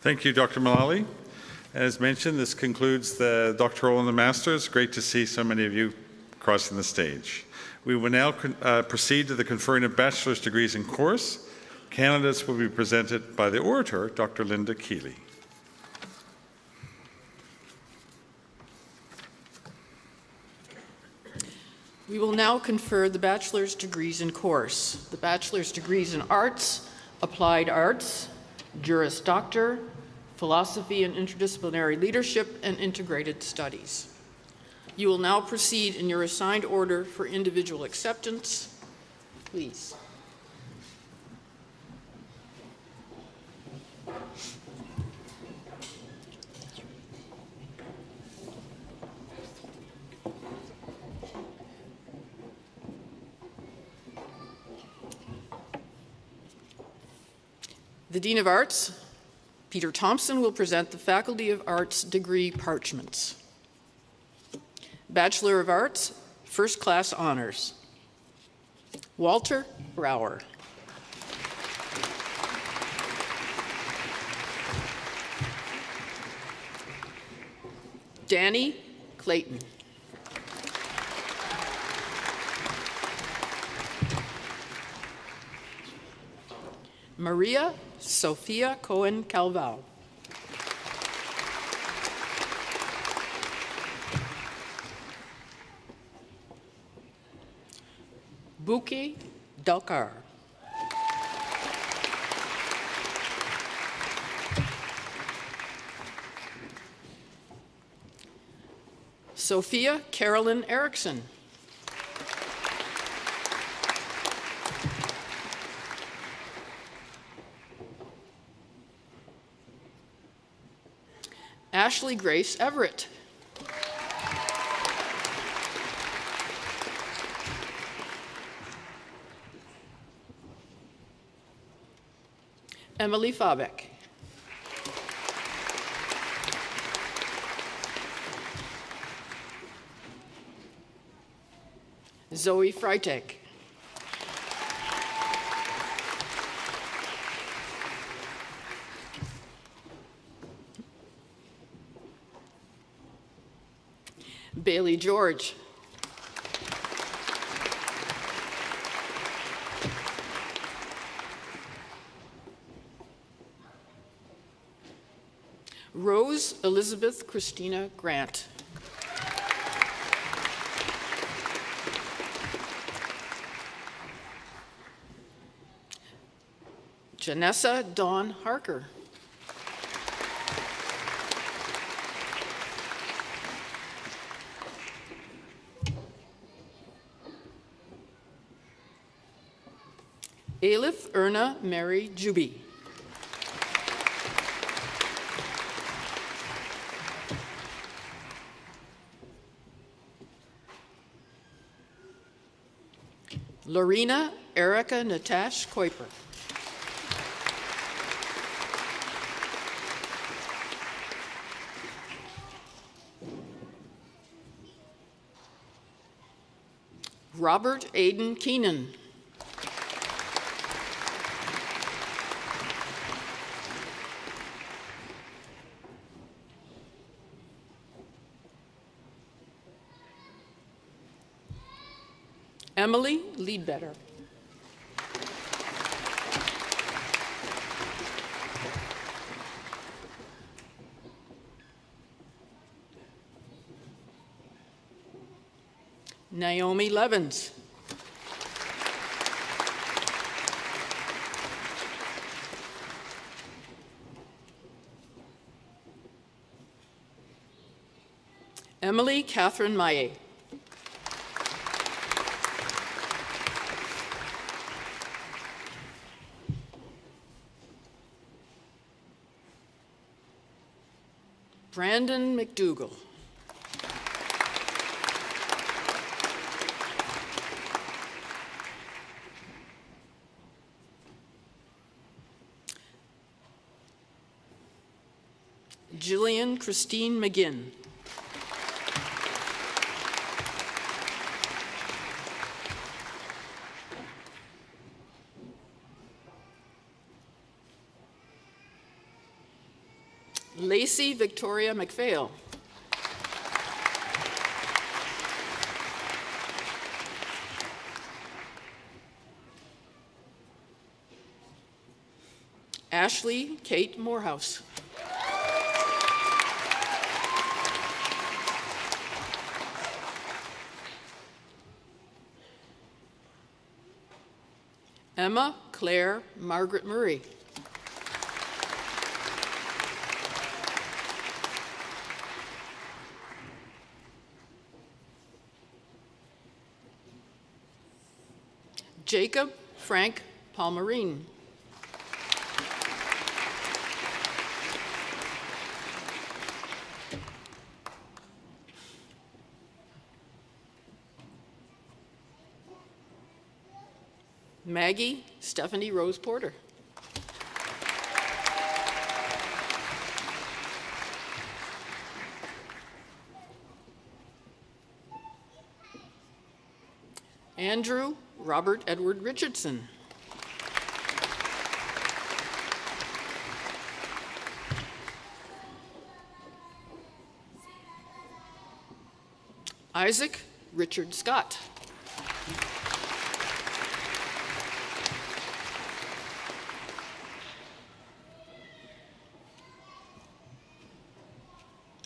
Thank you, Dr. Mullally. As mentioned, this concludes the doctoral and the master's. Great to see so many of you crossing the stage. We will now proceed to the conferring of bachelor's degrees in course. Candidates will be presented by the orator, Dr. Linda Keeley. We will now confer the bachelor's degrees in course. The bachelor's degrees in arts, applied arts, Juris Doctor, Philosophy and Interdisciplinary Leadership and Integrated Studies. You will now proceed in your assigned order for individual acceptance. Please. The Dean of Arts, Peter Thompson, will present the Faculty of Arts degree parchments. Bachelor of Arts, First Class Honors, Walter Brower. Danny Clayton. Maria Sophia Cohen-Calval. Buki Dalkar. Sophia Carolyn Erickson. Ashley Grace Everett. Emily Fabeck. Zoe Freitag. Bailey George. Rose Elizabeth Christina Grant. Janessa Dawn Harker. Alith Erna Mary Juby. Lorena Erica Natash Kuiper. Robert Aiden Keenan. Emily Leadbetter. Naomi Levins. Emily Catherine Maye. Brandon McDougall. Jillian Christine McGinn. Lacey Victoria McPhail. Ashley Kate Morehouse. Emma Claire Margaret Murray. Jacob Frank Palmerine. Maggie Stephanie Rose Porter. Andrew Robert Edward Richardson. Isaac Richard Scott.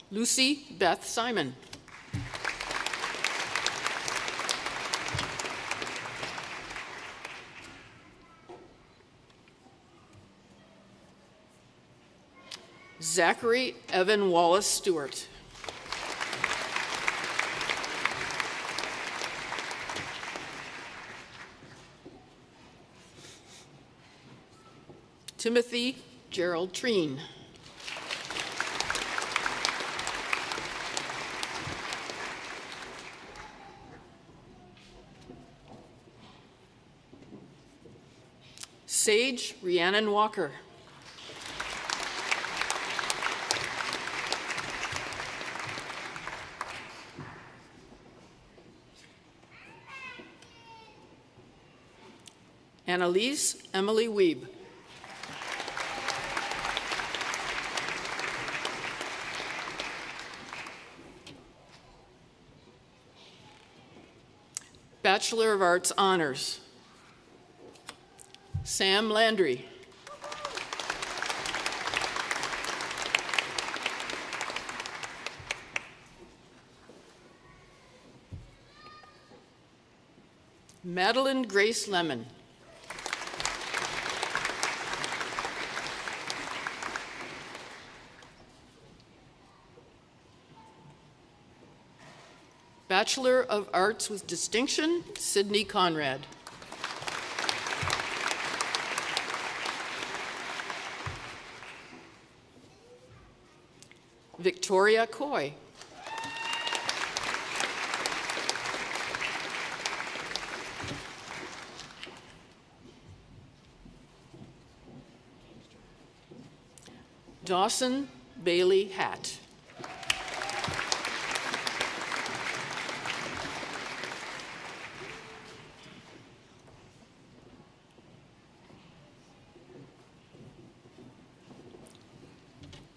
Lucy Beth Simon. Zachary Evan Wallace Stewart. Timothy Gerald Treen. Sage Rhiannon Walker. Annalise Emily Weeb. Bachelor of Arts Honors. Sam Landry. Madeline Grace Lemon. Bachelor of Arts with Distinction, Sydney Conrad. Victoria Coy. Dawson Bailey Hatt.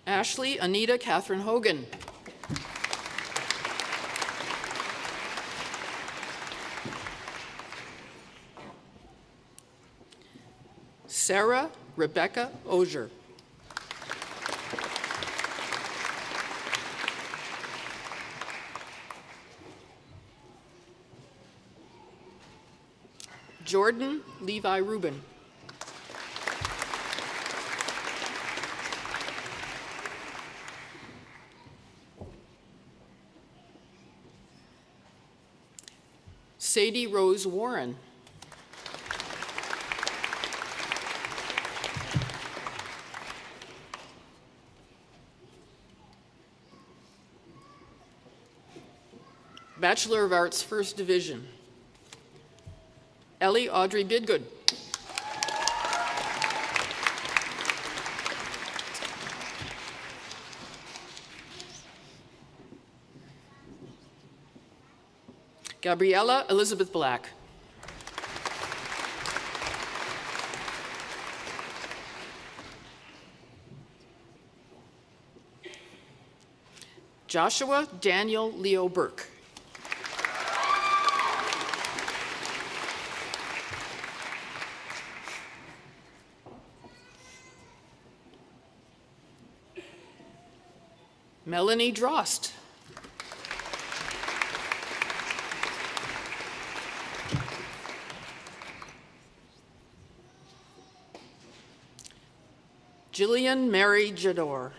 Ashley Anita Catherine Hogan. Sarah Rebecca Ozier. Jordan Levi Rubin. Sadie Rose Warren. Bachelor of Arts, First Division. Ellie Audrey Bidgood. Gabriella Elizabeth Black. Joshua Daniel Leo Burke. Melanie Drost. Jillian Mary Jador.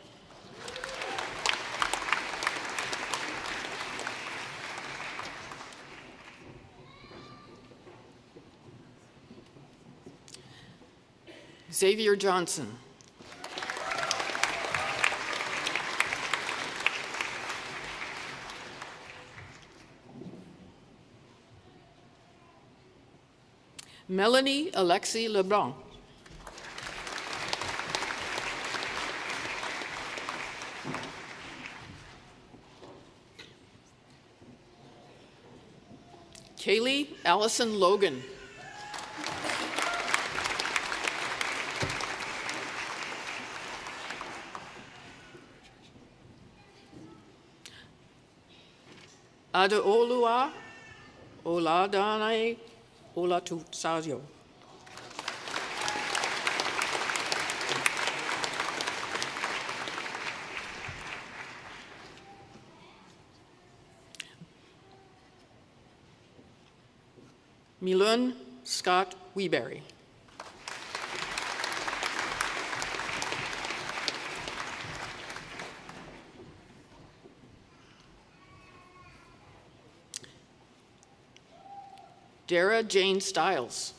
Xavier Johnson. Melanie Alexi Leblanc. Kaylee Allison Logan. Adeolua Oladane Olatusayo. Milun Scott Weeberry. Dara Jane Stiles.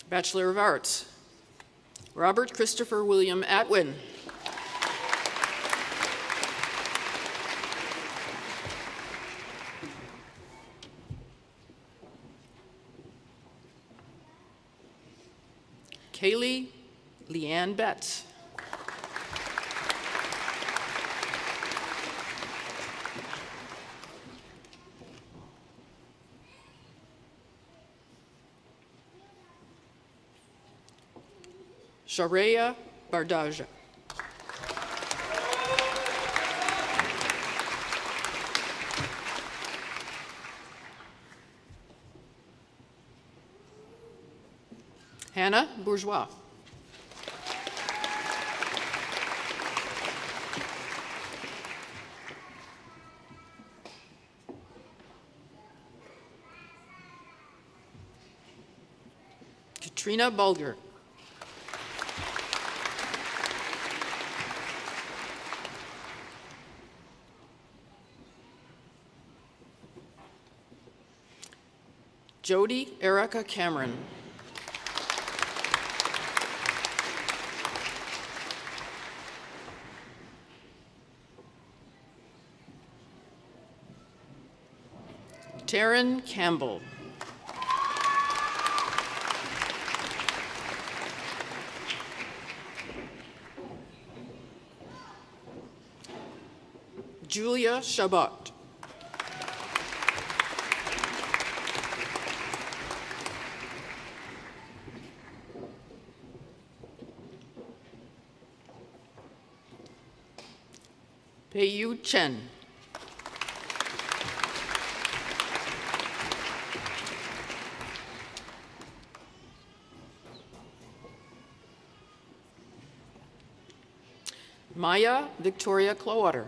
Bachelor of Arts, Robert Christopher William Atwin. Kaylee Leanne Betts. Shareya Bardaja. Hannah Bourgeois. Katrina Bulger. Jody Erica Cameron. Taryn Campbell. Julia Shabbat. Peiyu Chen. Maya Victoria Clowater.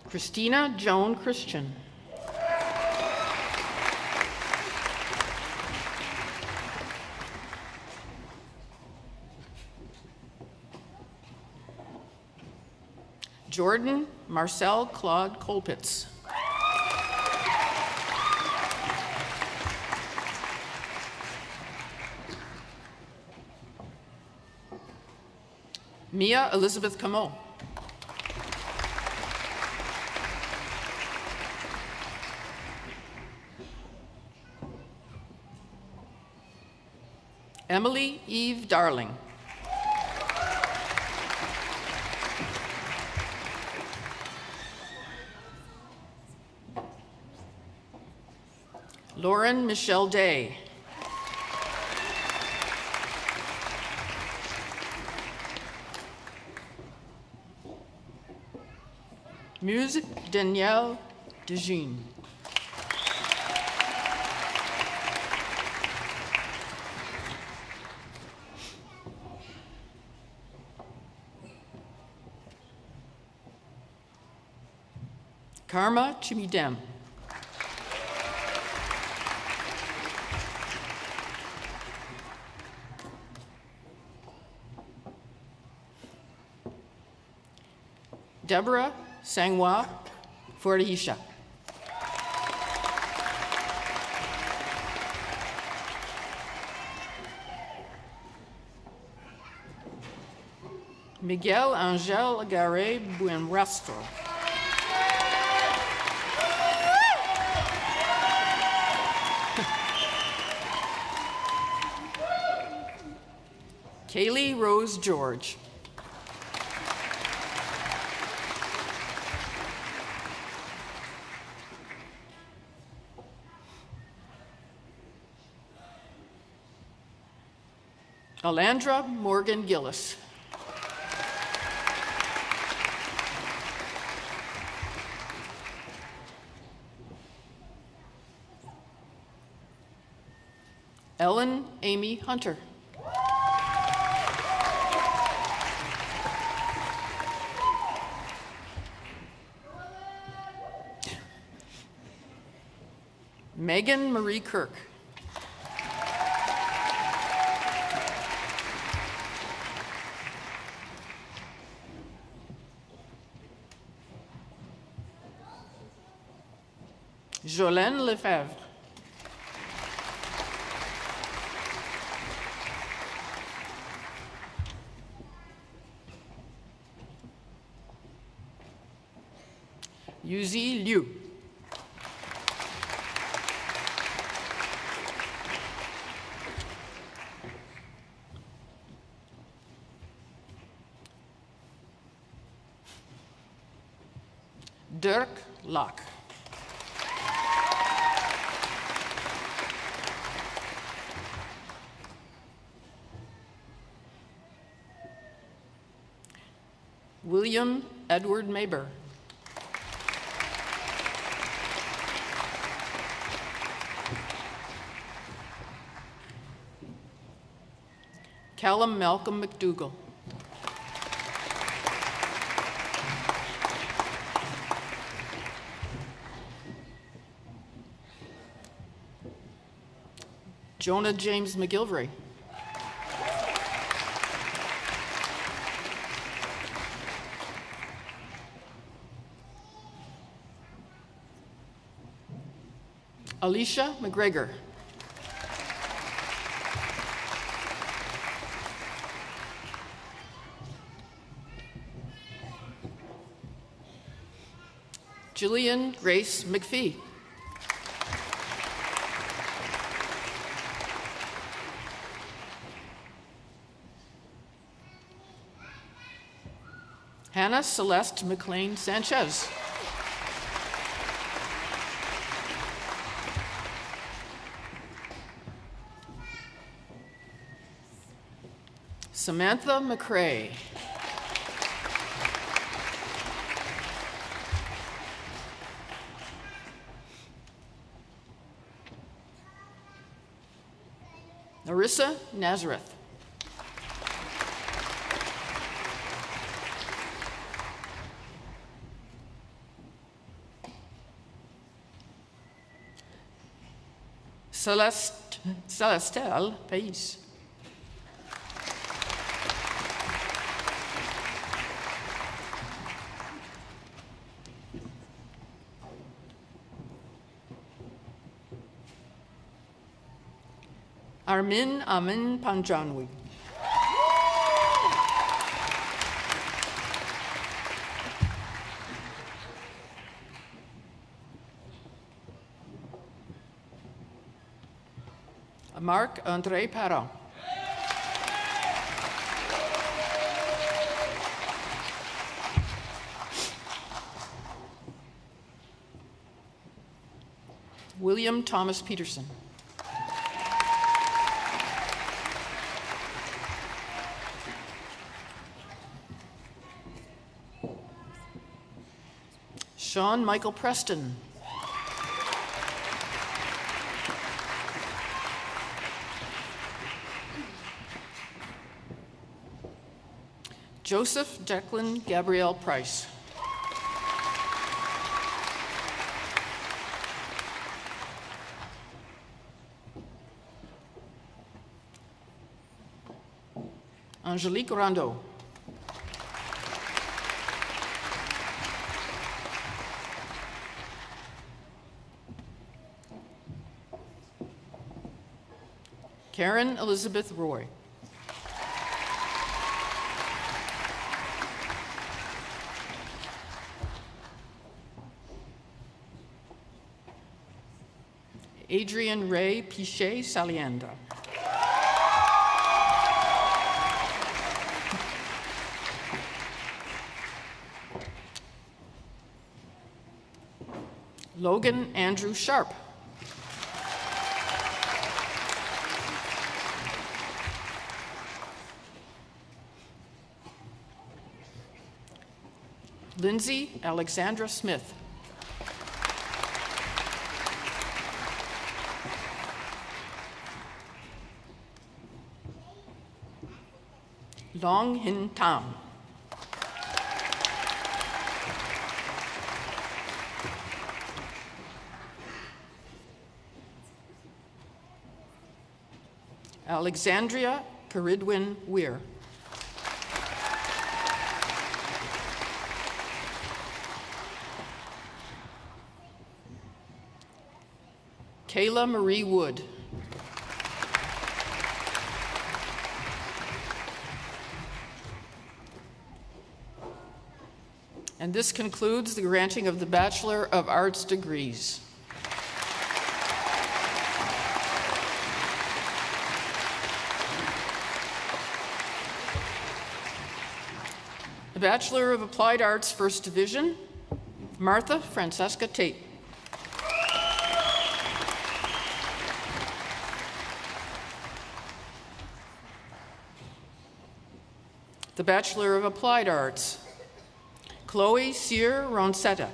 Christina Joan Christian. Jordan Marcel Claude Colpitz. Mia Elizabeth Camo. Emily Eve Darling. Lauren Michelle Day. Muse Danielle Dejean. Karma Chimidem. Deborah Sangwa Fordahisha. Miguel Angel Agarre Buenrastro. Kaylee Rose George. Alandra Morgan Gillis. Ellen Amy Hunter. Megan Marie Kirk. Jolene Lefebvre. Yuzi Liu. Dirk Locke. William Edward Maber. Callum Malcolm McDougall. Jonah James McGilvray. Alicia McGregor. Jillian Grace McPhee. Hannah Celeste McLean Sanchez. Samantha McCrae. Narissa Nazareth. Celestel Pais. Armin Amin Panjanwi. Marc-André Parent. William Thomas Peterson. Sean Michael Preston. Joseph Declan Gabrielle Price. Angelique Rondeau. Karen Elizabeth Roy. Adrian Ray Pichet Salienda. Logan Andrew Sharp. Lindsay Alexandra Smith. Long Hin Tam. Alexandria Peridwin Weir. Kayla Marie Wood. And this concludes the granting of the Bachelor of Arts degrees. The Bachelor of Applied Arts, First Division, Martha Francesca Tate. The Bachelor of Applied Arts, Chloe Cyr Ronsetta.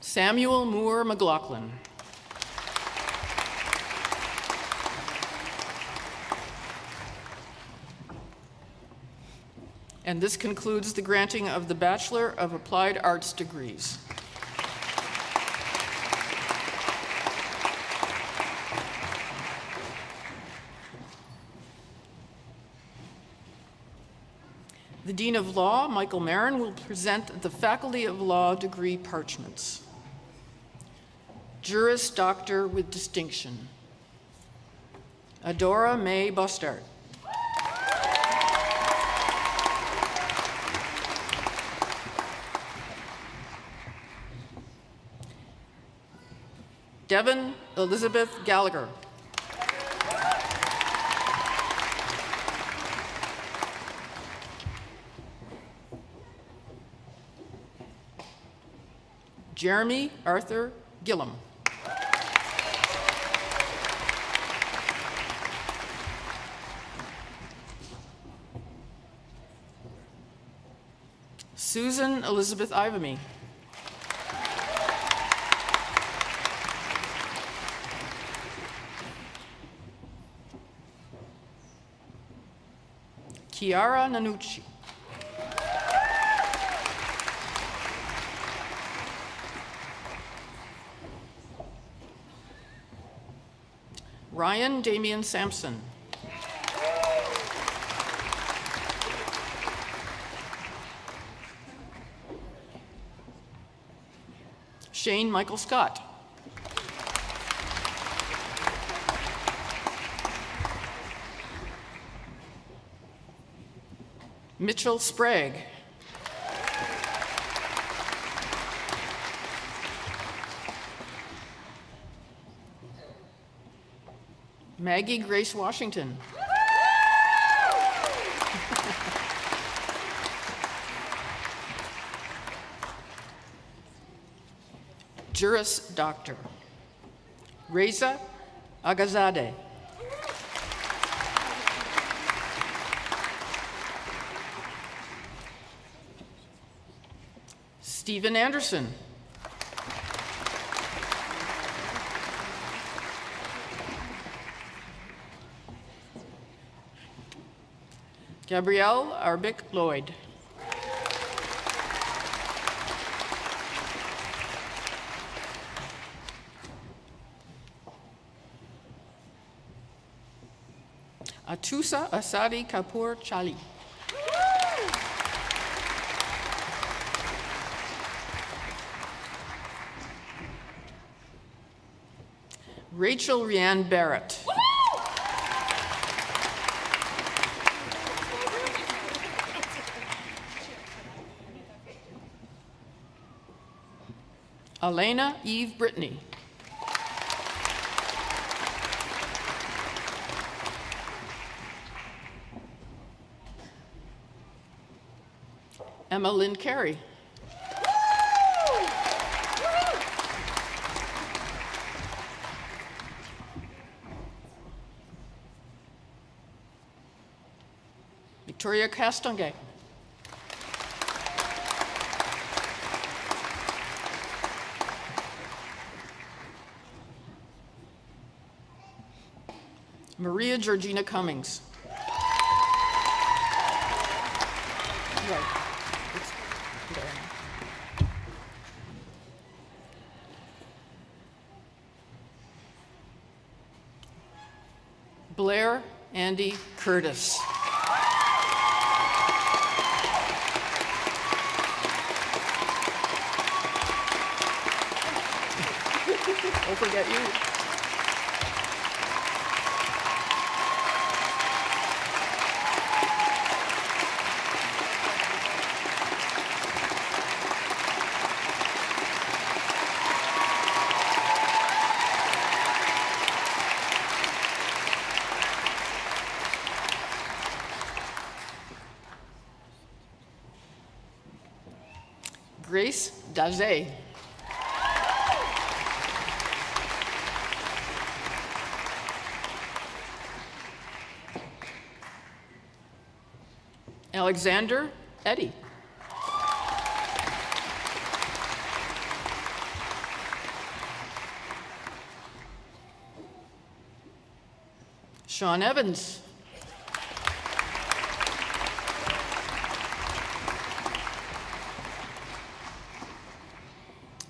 Samuel Moore McLaughlin. And this concludes the granting of the Bachelor of Applied Arts degrees. The Dean of Law, Michael Marin, will present the Faculty of Law degree parchments. Juris Doctor with Distinction, Adora May Bustard. Devon Elizabeth Gallagher. Jeremy Arthur Gillum. Susan Elizabeth Ivamy. Chiara Nanucci. Ryan Damian Sampson. Shane Michael Scott. Mitchell Sprague. Maggie Grace Washington. Juris Doctor, Reza Agazadeh. Stephen Anderson. Gabrielle Arbic Lloyd. Atusa Asadi Kapoor Chali. Rachel Rianne Barrett. Elena Eve Brittany. Emma Lynn Carey. Victoria Castonguay. Maria Georgina Cummings. Right. It's there. Blair Andy Curtis. Don't forget you. Grace Dazé. Alexander Eddy. Sean Evans.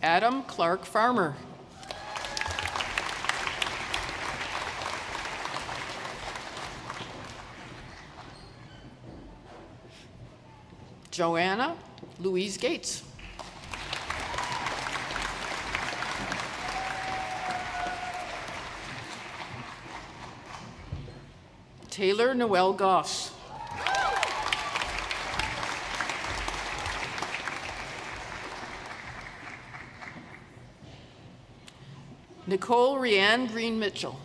Adam Clark Farmer. Joanna Louise Gates. Taylor Noel Goss. Nicole Rianne Green Mitchell.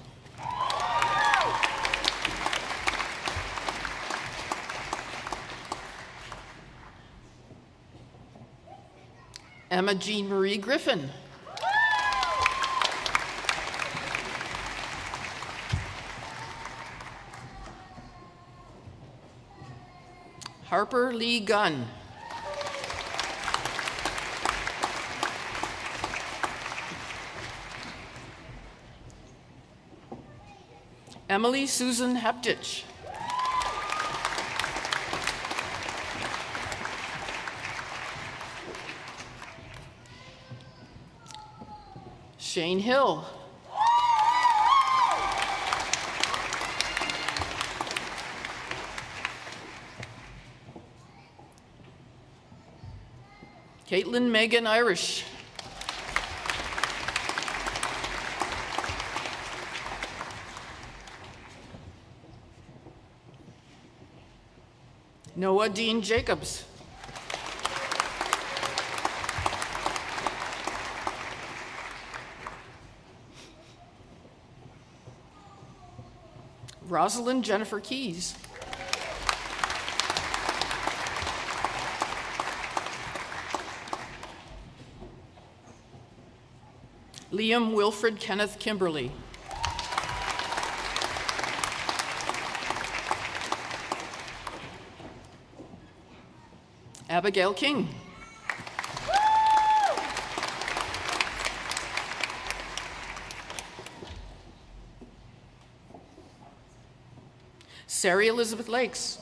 Emma Jean Marie Griffin. Harper Lee Gunn. Emily Susan Heptich. Shane Hill. Caitlin Megan Irish. Noah Dean Jacobs. Rosalind Jennifer Keys. Liam Wilfred Kenneth Kimberly. Abigail King. Sarah Elizabeth Lakes.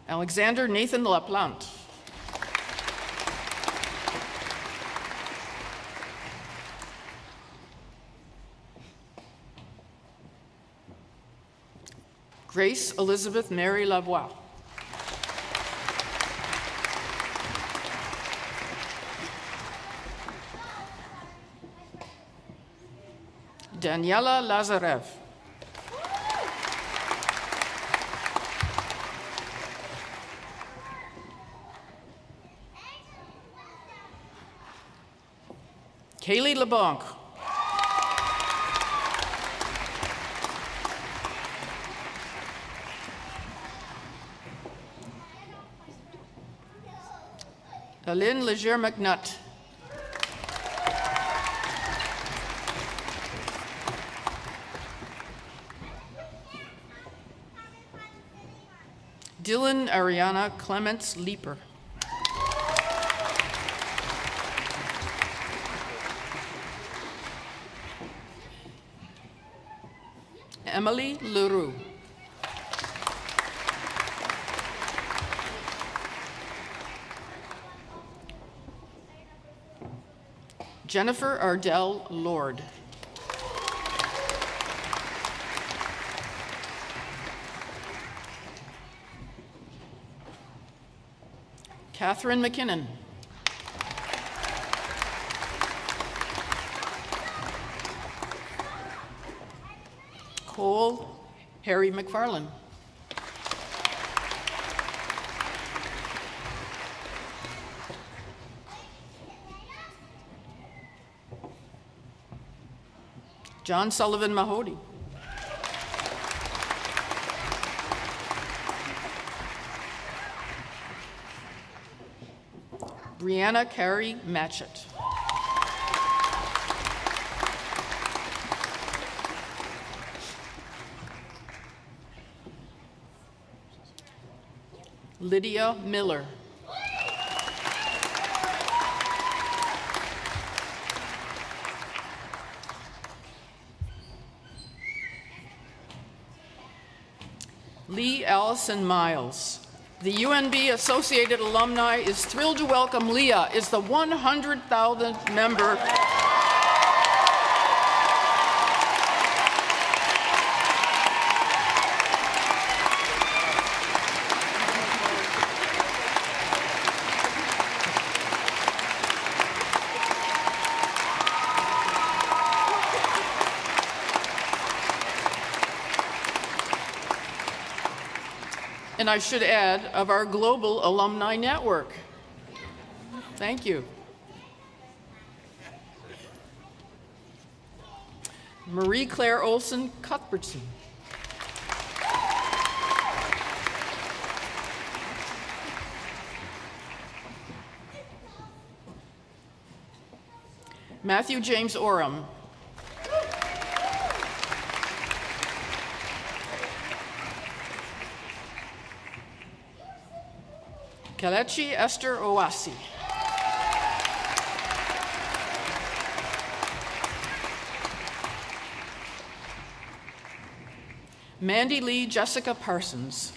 Alexander Nathan Laplante. Grace Elizabeth Mary Lavoie. Daniela Lazarev. Kaylee LeBlanc. Aline Leger-McNutt. Dylan Ariana Clements Leeper. Emily Leroux. Jennifer Ardell Lord. Catherine McKinnon. Cole Harry McFarlane. John Sullivan Mahody. Brianna Carey Matchett. Lydia Miller. Lee Allison Miles. The UNB Associated Alumni is thrilled to welcome Leah as the 100,000th member and I should add, of our global alumni network. Thank you. Marie Claire Olson Cuthbertson. Matthew James Oram. Kelechi Esther Owasi. Mandy Lee Jessica Parsons.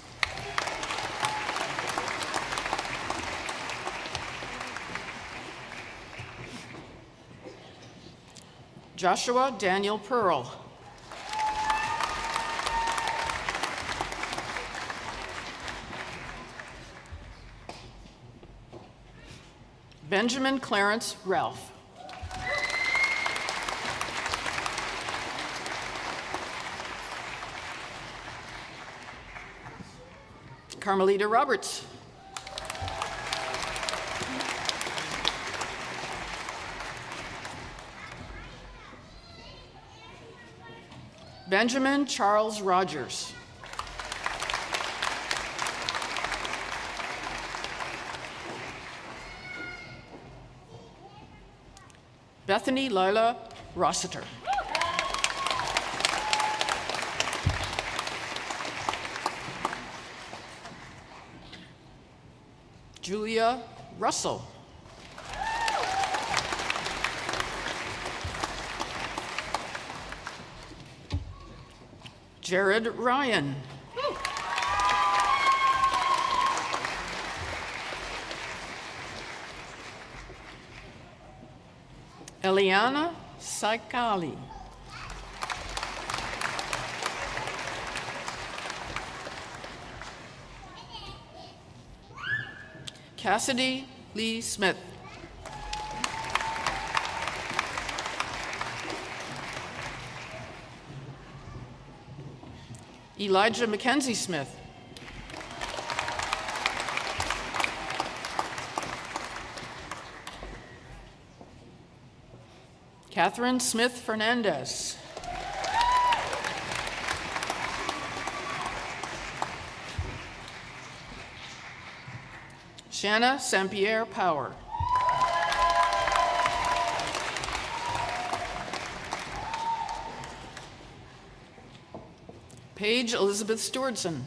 Joshua Daniel Pearl. Benjamin Clarence Ralph. Carmelita Roberts. Benjamin Charles Rogers. Bethany Lila Rossiter. Julia Russell. Jared Ryan. Eliana Saikali. Cassidy Lee Smith. Elijah Mackenzie Smith. Catherine Smith Fernandez. Shanna Saint-Pierre Power. Paige Elizabeth Stewardson.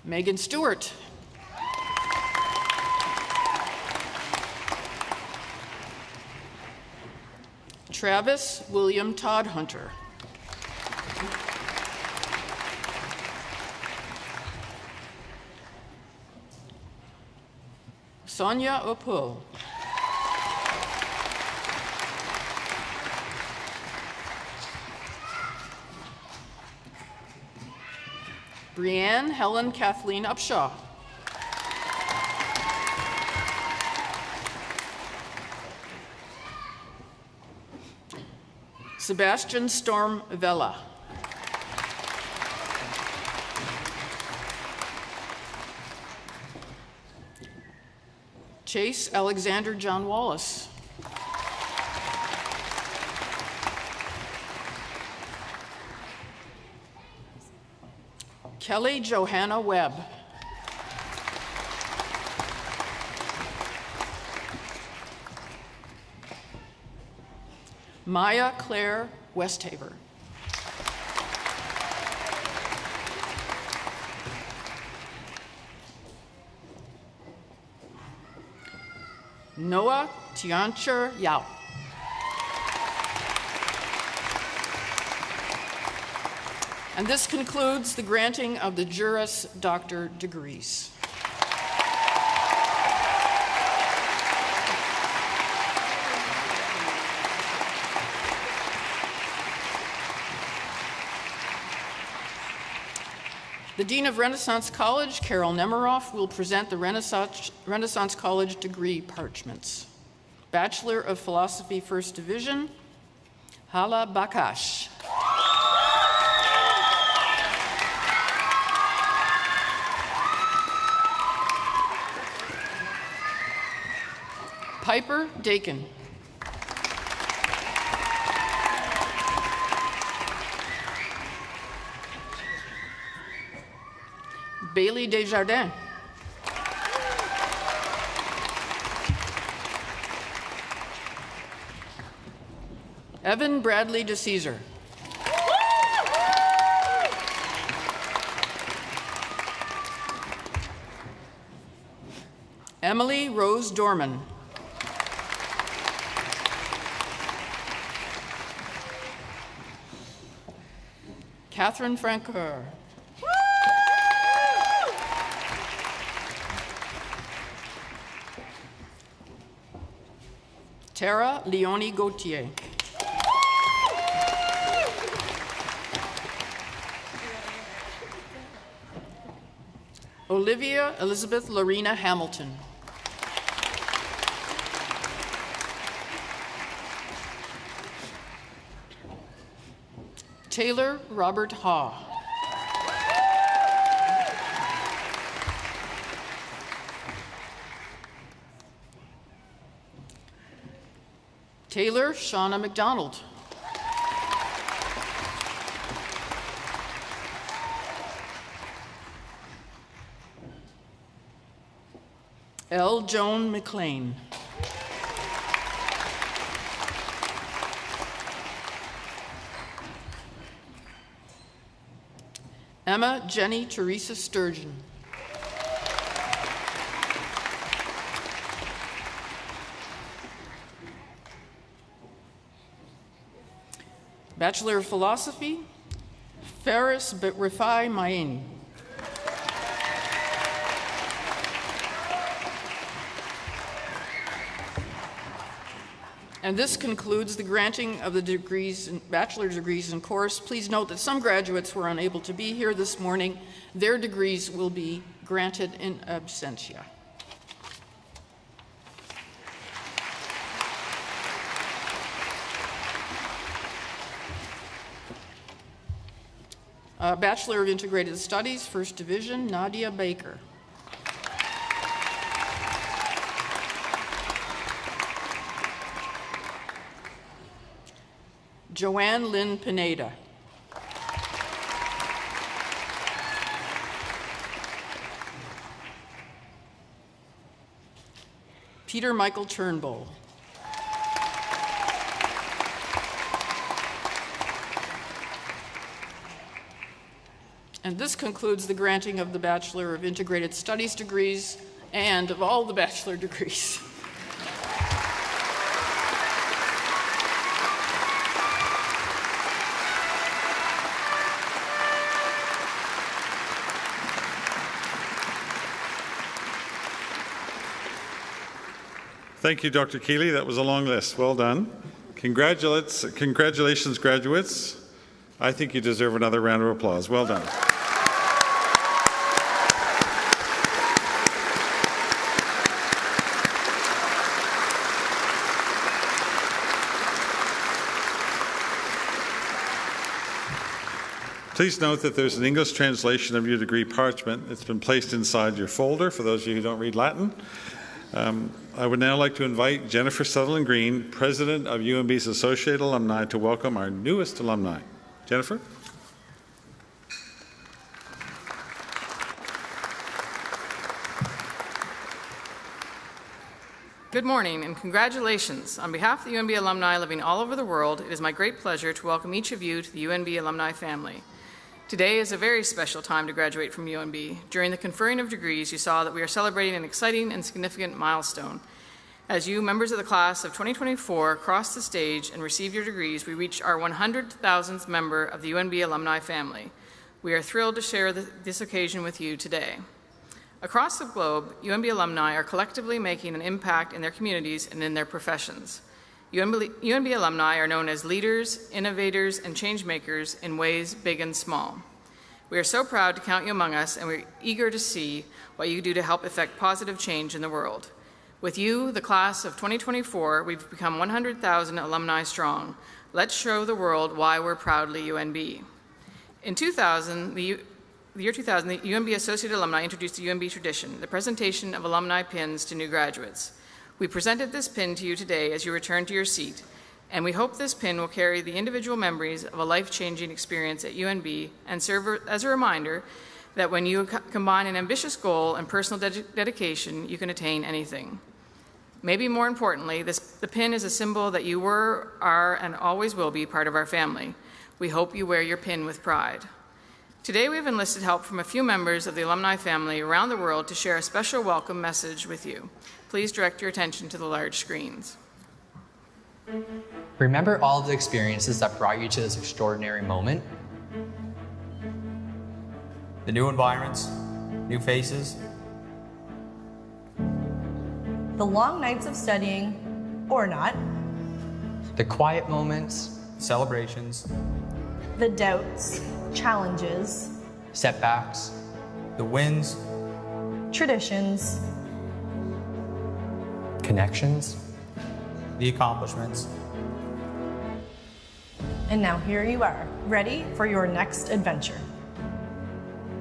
Megan Stewart. Travis William Todd Hunter. Sonia Opul. Brianne Helen Kathleen Upshaw. Sebastian Storm Vella. Chase Alexander John Wallace. Kelly Johanna Webb. Maya Claire Westhaver. Noah Tiancher Yao. And this concludes the granting of the Juris Doctor degrees. The Dean of Renaissance College, Carol Nemiroff, will present the Renaissance College degree parchments. Bachelor of Philosophy, First Division, Hala Bakash. Piper Dakin. Bailey Desjardins. Evan Bradley DeCesar. Emily Rose Dorman. Catherine Francoeur. Tara Leonie Gauthier. Olivia Elizabeth Lorena Hamilton. Taylor Robert Haw. Taylor Shauna McDonald. L. Joan McLean. Emma Jenny Teresa Sturgeon. Bachelor of Philosophy, Faris Rifai Maini. And this concludes the granting of the degrees, bachelor's degrees in course. Please note that some graduates were unable to be here this morning. Their degrees will be granted in absentia. Bachelor of Integrated Studies, First Division, Nadia Baker. Joanne Lynn Pineda. Peter Michael Turnbull. And this concludes the granting of the Bachelor of Integrated Studies degrees and of all the bachelor degrees. Thank you, Dr. Keeley. That was a long list. Well done. Congratulations, graduates. I think you deserve another round of applause. Well done. Please note that there's an English translation of your degree parchment. It's been placed inside your folder for those of you who don't read Latin. I would now like to invite Jennifer Sutherland Green, President of UNB's Associate Alumni, to welcome our newest alumni. Jennifer? Good morning and congratulations. On behalf of the UNB alumni living all over the world, it is my great pleasure to welcome each of you to the UNB alumni family. Today is a very special time to graduate from UNB. During the conferring of degrees, you saw that we are celebrating an exciting and significant milestone. As you, members of the class of 2024, crossed the stage and received your degrees, we reached our 100,000th member of the UNB alumni family. We are thrilled to share this occasion with you today. Across the globe, UNB alumni are collectively making an impact in their communities and in their professions. UNB alumni are known as leaders, innovators, and change makers in ways big and small. We are so proud to count you among us, and we're eager to see what you do to help effect positive change in the world. With you, the class of 2024, we've become 100,000 alumni strong. Let's show the world why we're proudly UNB. In 2000, the year 2000, the UNB Associate Alumni introduced the UNB tradition, the presentation of alumni pins to new graduates. We presented this pin to you today as you return to your seat, and we hope this pin will carry the individual memories of a life-changing experience at UNB and serve as a reminder that when you combine an ambitious goal and personal dedication, you can attain anything. Maybe more importantly, the pin is a symbol that you were, are, and always will be part of our family. We hope you wear your pin with pride. Today we have enlisted help from a few members of the alumni family around the world to share a special welcome message with you. Please direct your attention to the large screens. Remember all of the experiences that brought you to this extraordinary moment? The new environments, new faces. The long nights of studying, or not. The quiet moments. Celebrations. The doubts, challenges. Setbacks. The wins. Traditions. Connections. The accomplishments. And now here you are, ready for your next adventure.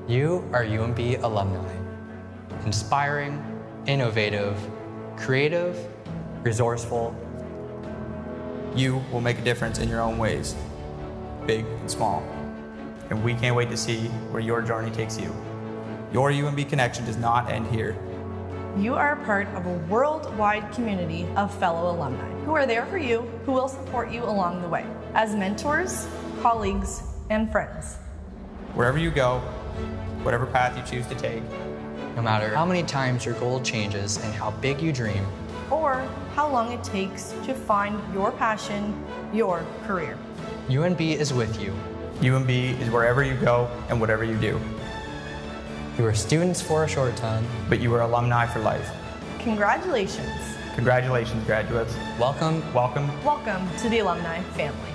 You are UNB alumni. Inspiring, innovative, creative, resourceful. You will make a difference in your own ways, big and small. And we can't wait to see where your journey takes you. Your UNB connection does not end here. You are a part of a worldwide community of fellow alumni who are there for you, who will support you along the way as mentors, colleagues, and friends. Wherever you go, whatever path you choose to take, no matter how many times your goal changes and how big you dream, or how long it takes to find your passion, your career. UNB is with you. UNB is wherever you go and whatever you do. You are students for a short time, but you are alumni for life. Congratulations. Congratulations, graduates. Welcome. Welcome. Welcome to the alumni family.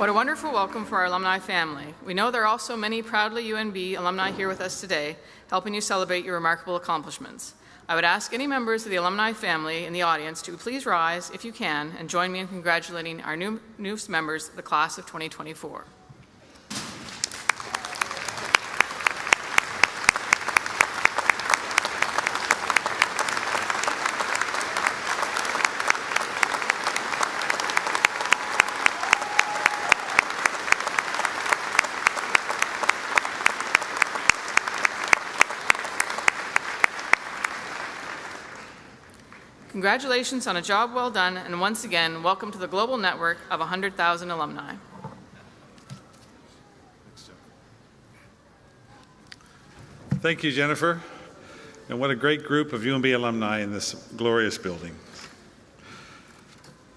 What a wonderful welcome for our alumni family. We know there are also many proudly UNB alumni here with us today, helping you celebrate your remarkable accomplishments. I would ask any members of the alumni family in the audience to please rise, if you can, and join me in congratulating our newest members of the class of 2024. Congratulations on a job well done, and once again, welcome to the global network of 100,000 alumni. Thank you, Jennifer. And what a great group of UNB alumni in this glorious building.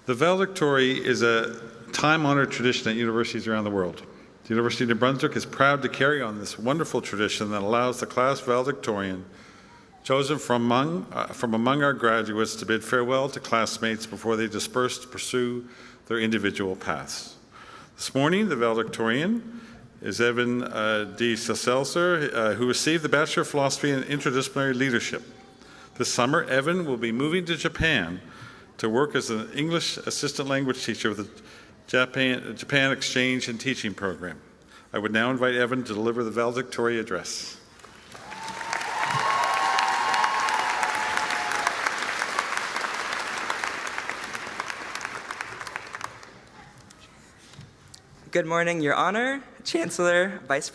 The valedictory is a time-honored tradition at universities around the world. The University of New Brunswick is proud to carry on this wonderful tradition that allows the class valedictorian chosen from among our graduates to bid farewell to classmates before they disperse to pursue their individual paths. This morning, the valedictorian is Evan D. Seltzer, who received the Bachelor of Philosophy in Interdisciplinary Leadership. This summer, Evan will be moving to Japan to work as an English assistant language teacher with the Japan Exchange and Teaching Program. I would now invite Evan to deliver the valedictory address. Good morning, Your Honor, Chancellor, Vice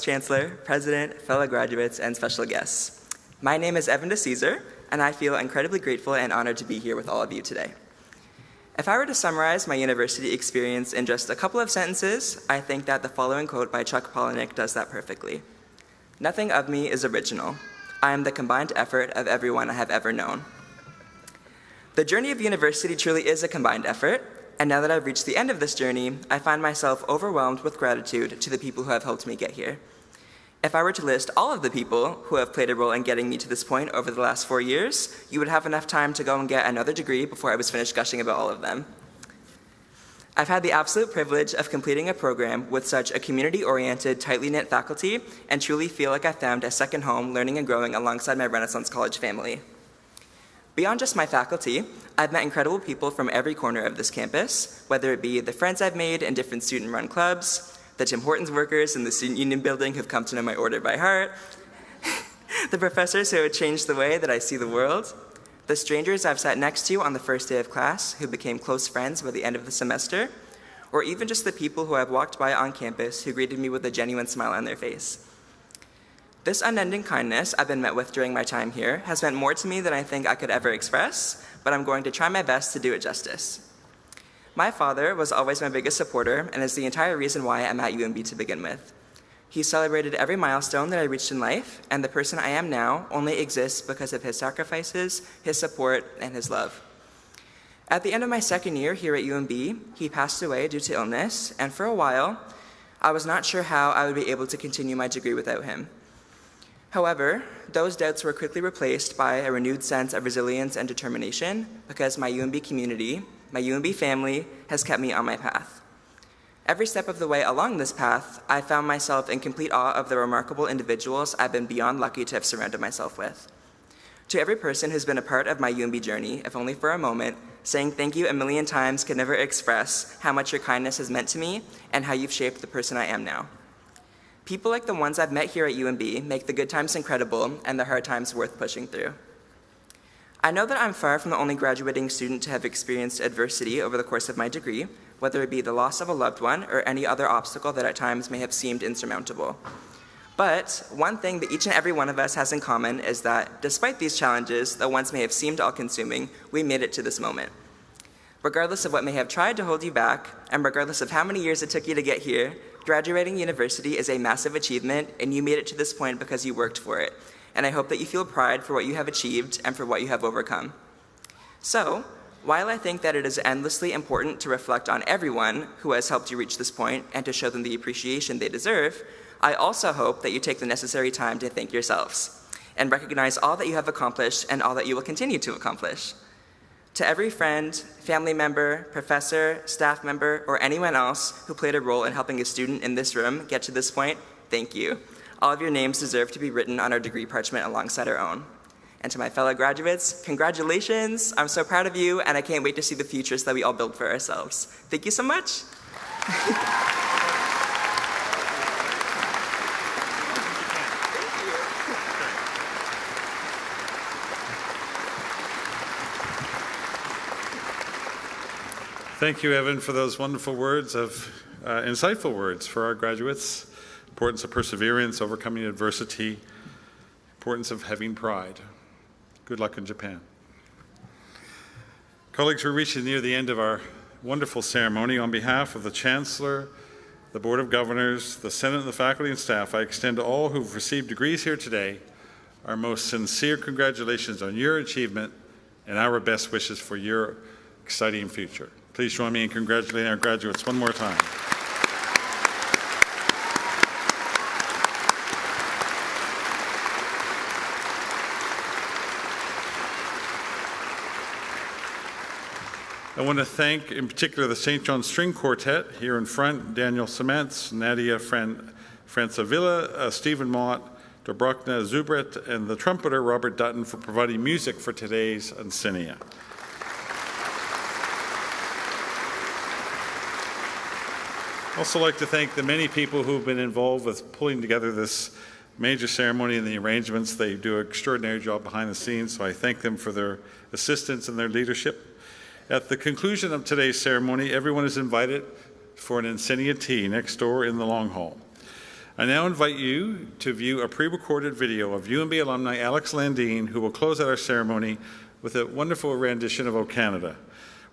Chancellor, President, fellow graduates, and special guests. My name is Evan DeCesar, and I feel incredibly grateful and honored to be here with all of you today. If I were to summarize my university experience in just a couple of sentences, I think that the following quote by Chuck Palahniuk does that perfectly. Nothing of me is original. I am the combined effort of everyone I have ever known. The journey of university truly is a combined effort. And now that I've reached the end of this journey, I find myself overwhelmed with gratitude to the people who have helped me get here. If I were to list all of the people who have played a role in getting me to this point over the last 4 years, you would have enough time to go and get another degree before I was finished gushing about all of them. I've had the absolute privilege of completing a program with such a community-oriented, tightly knit faculty, and truly feel like I found a second home learning and growing alongside my Renaissance College family. Beyond just my faculty, I've met incredible people from every corner of this campus, whether it be the friends I've made in different student-run clubs, the Tim Hortons workers in the student union building who've come to know my order by heart, the professors who have changed the way that I see the world, the strangers I've sat next to on the first day of class who became close friends by the end of the semester, or even just the people who I've walked by on campus who greeted me with a genuine smile on their face. This unending kindness I've been met with during my time here has meant more to me than I think I could ever express, but I'm going to try my best to do it justice. My father was always my biggest supporter and is the entire reason why I'm at UNB to begin with. He celebrated every milestone that I reached in life, and the person I am now only exists because of his sacrifices, his support, and his love. At the end of my second year here at UNB, he passed away due to illness, and for a while, I was not sure how I would be able to continue my degree without him. However, those doubts were quickly replaced by a renewed sense of resilience and determination because my UNB community, my UNB family, has kept me on my path. Every step of the way along this path, I found myself in complete awe of the remarkable individuals I've been beyond lucky to have surrounded myself with. To every person who's been a part of my UNB journey, if only for a moment, saying thank you a million times can never express how much your kindness has meant to me and how you've shaped the person I am now. People like the ones I've met here at UNB make the good times incredible and the hard times worth pushing through. I know that I'm far from the only graduating student to have experienced adversity over the course of my degree, whether it be the loss of a loved one or any other obstacle that at times may have seemed insurmountable. But one thing that each and every one of us has in common is that despite these challenges that once may have seemed all-consuming, we made it to this moment. Regardless of what may have tried to hold you back, and regardless of how many years it took you to get here, graduating university is a massive achievement, and you made it to this point because you worked for it. And I hope that you feel pride for what you have achieved and for what you have overcome. So, while I think that it is endlessly important to reflect on everyone who has helped you reach this point and to show them the appreciation they deserve, I also hope that you take the necessary time to thank yourselves and recognize all that you have accomplished and all that you will continue to accomplish. To every friend, family member, professor, staff member, or anyone else who played a role in helping a student in this room get to this point, thank you. All of your names deserve to be written on our degree parchment alongside our own. And to my fellow graduates, congratulations. I'm so proud of you, and I can't wait to see the futures that we all build for ourselves. Thank you so much. Thank you, Evan, for those wonderful words of insightful words for our graduates. Importance of perseverance, overcoming adversity, importance of having pride. Good luck in Japan. Colleagues, we're reaching near the end of our wonderful ceremony. On behalf of the Chancellor, the Board of Governors, the Senate, and the faculty and staff, I extend to all who've received degrees here today our most sincere congratulations on your achievement and our best wishes for your exciting future. Please join me in congratulating our graduates one more time. I want to thank, in particular, the St. John String Quartet here in front, Daniel Sements, Nadia Francavilla, Stephen Mott, Dobrokna Zubret, and the trumpeter Robert Dutton for providing music for today's Encaenia. I'd also like to thank the many people who have been involved with pulling together this major ceremony and the arrangements. They do an extraordinary job behind the scenes, so I thank them for their assistance and their leadership. At the conclusion of today's ceremony, everyone is invited for an Encaenia tea next door in the Long Hall. I now invite you to view a pre-recorded video of UNB alumni Alex Landine, who will close out our ceremony with a wonderful rendition of O Canada.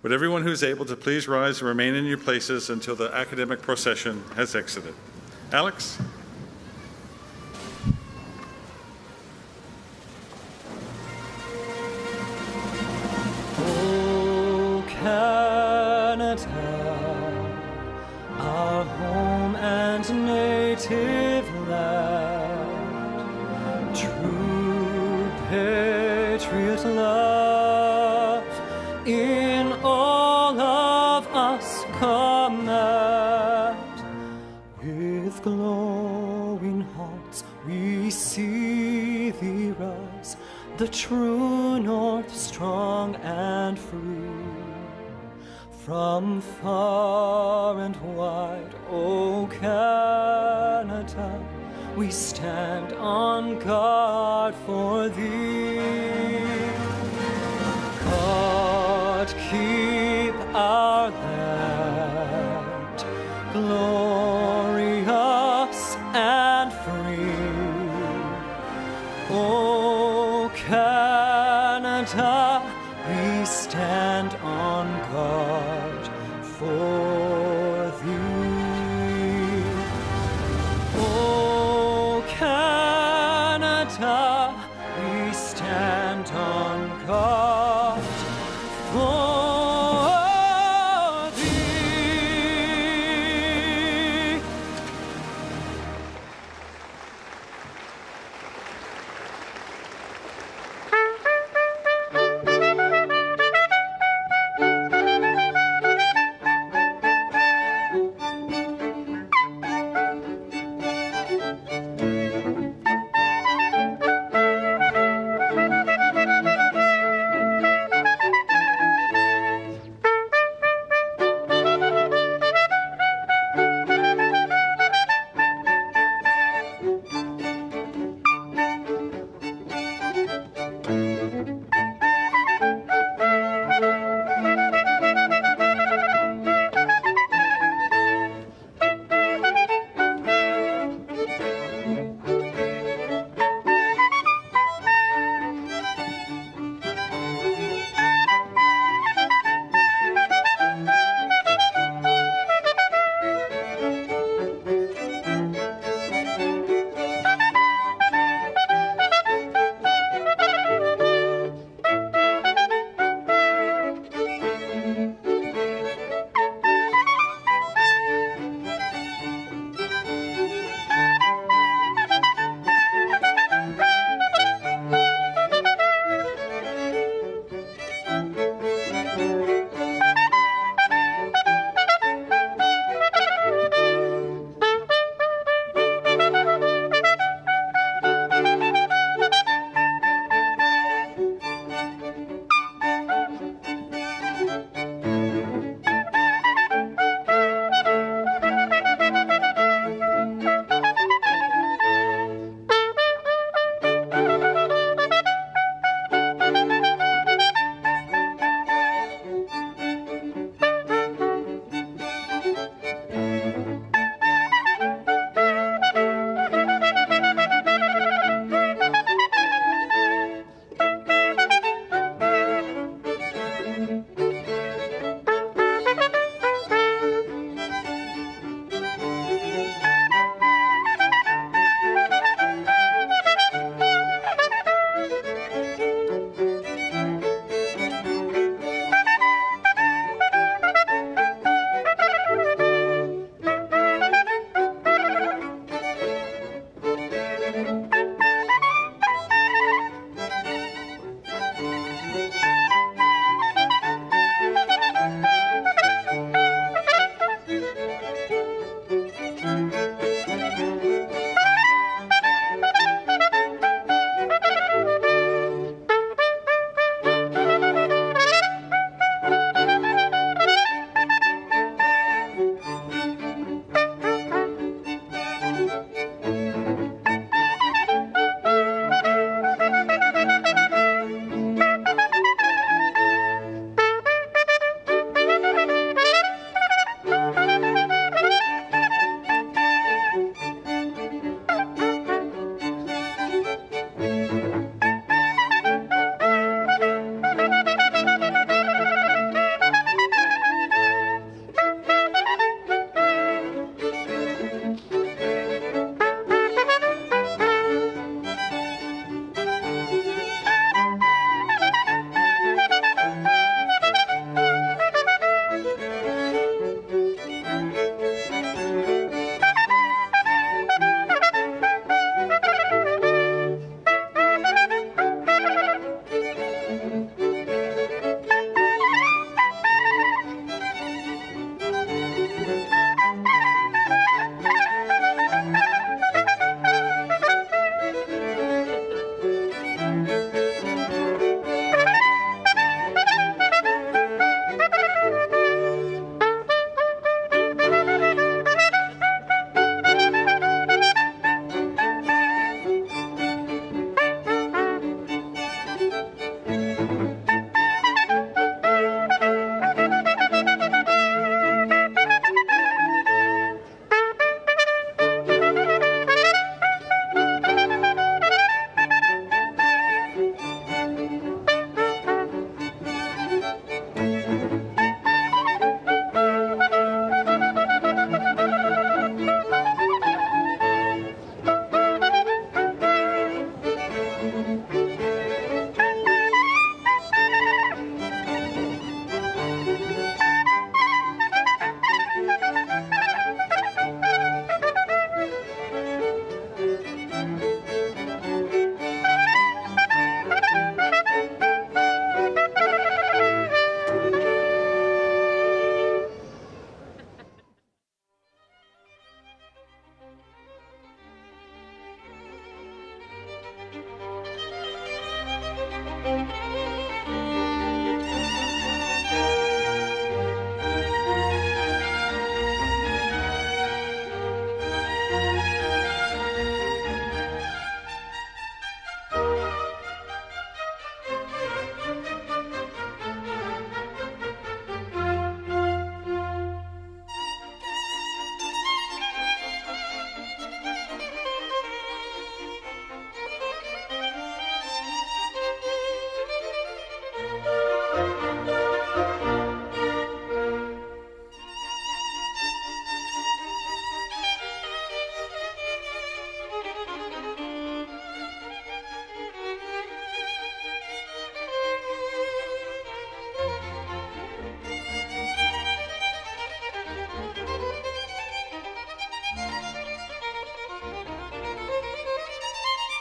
Would everyone who's able to please rise and remain in your places until the academic procession has exited. Alex? O Canada, our home and native land, true patriot love in all of us command. With glowing hearts we see thee rise, the true north strong and free. From far and wide, O Canada, we stand on guard for thee. God keep our land glorious and free. O Canada, we stand on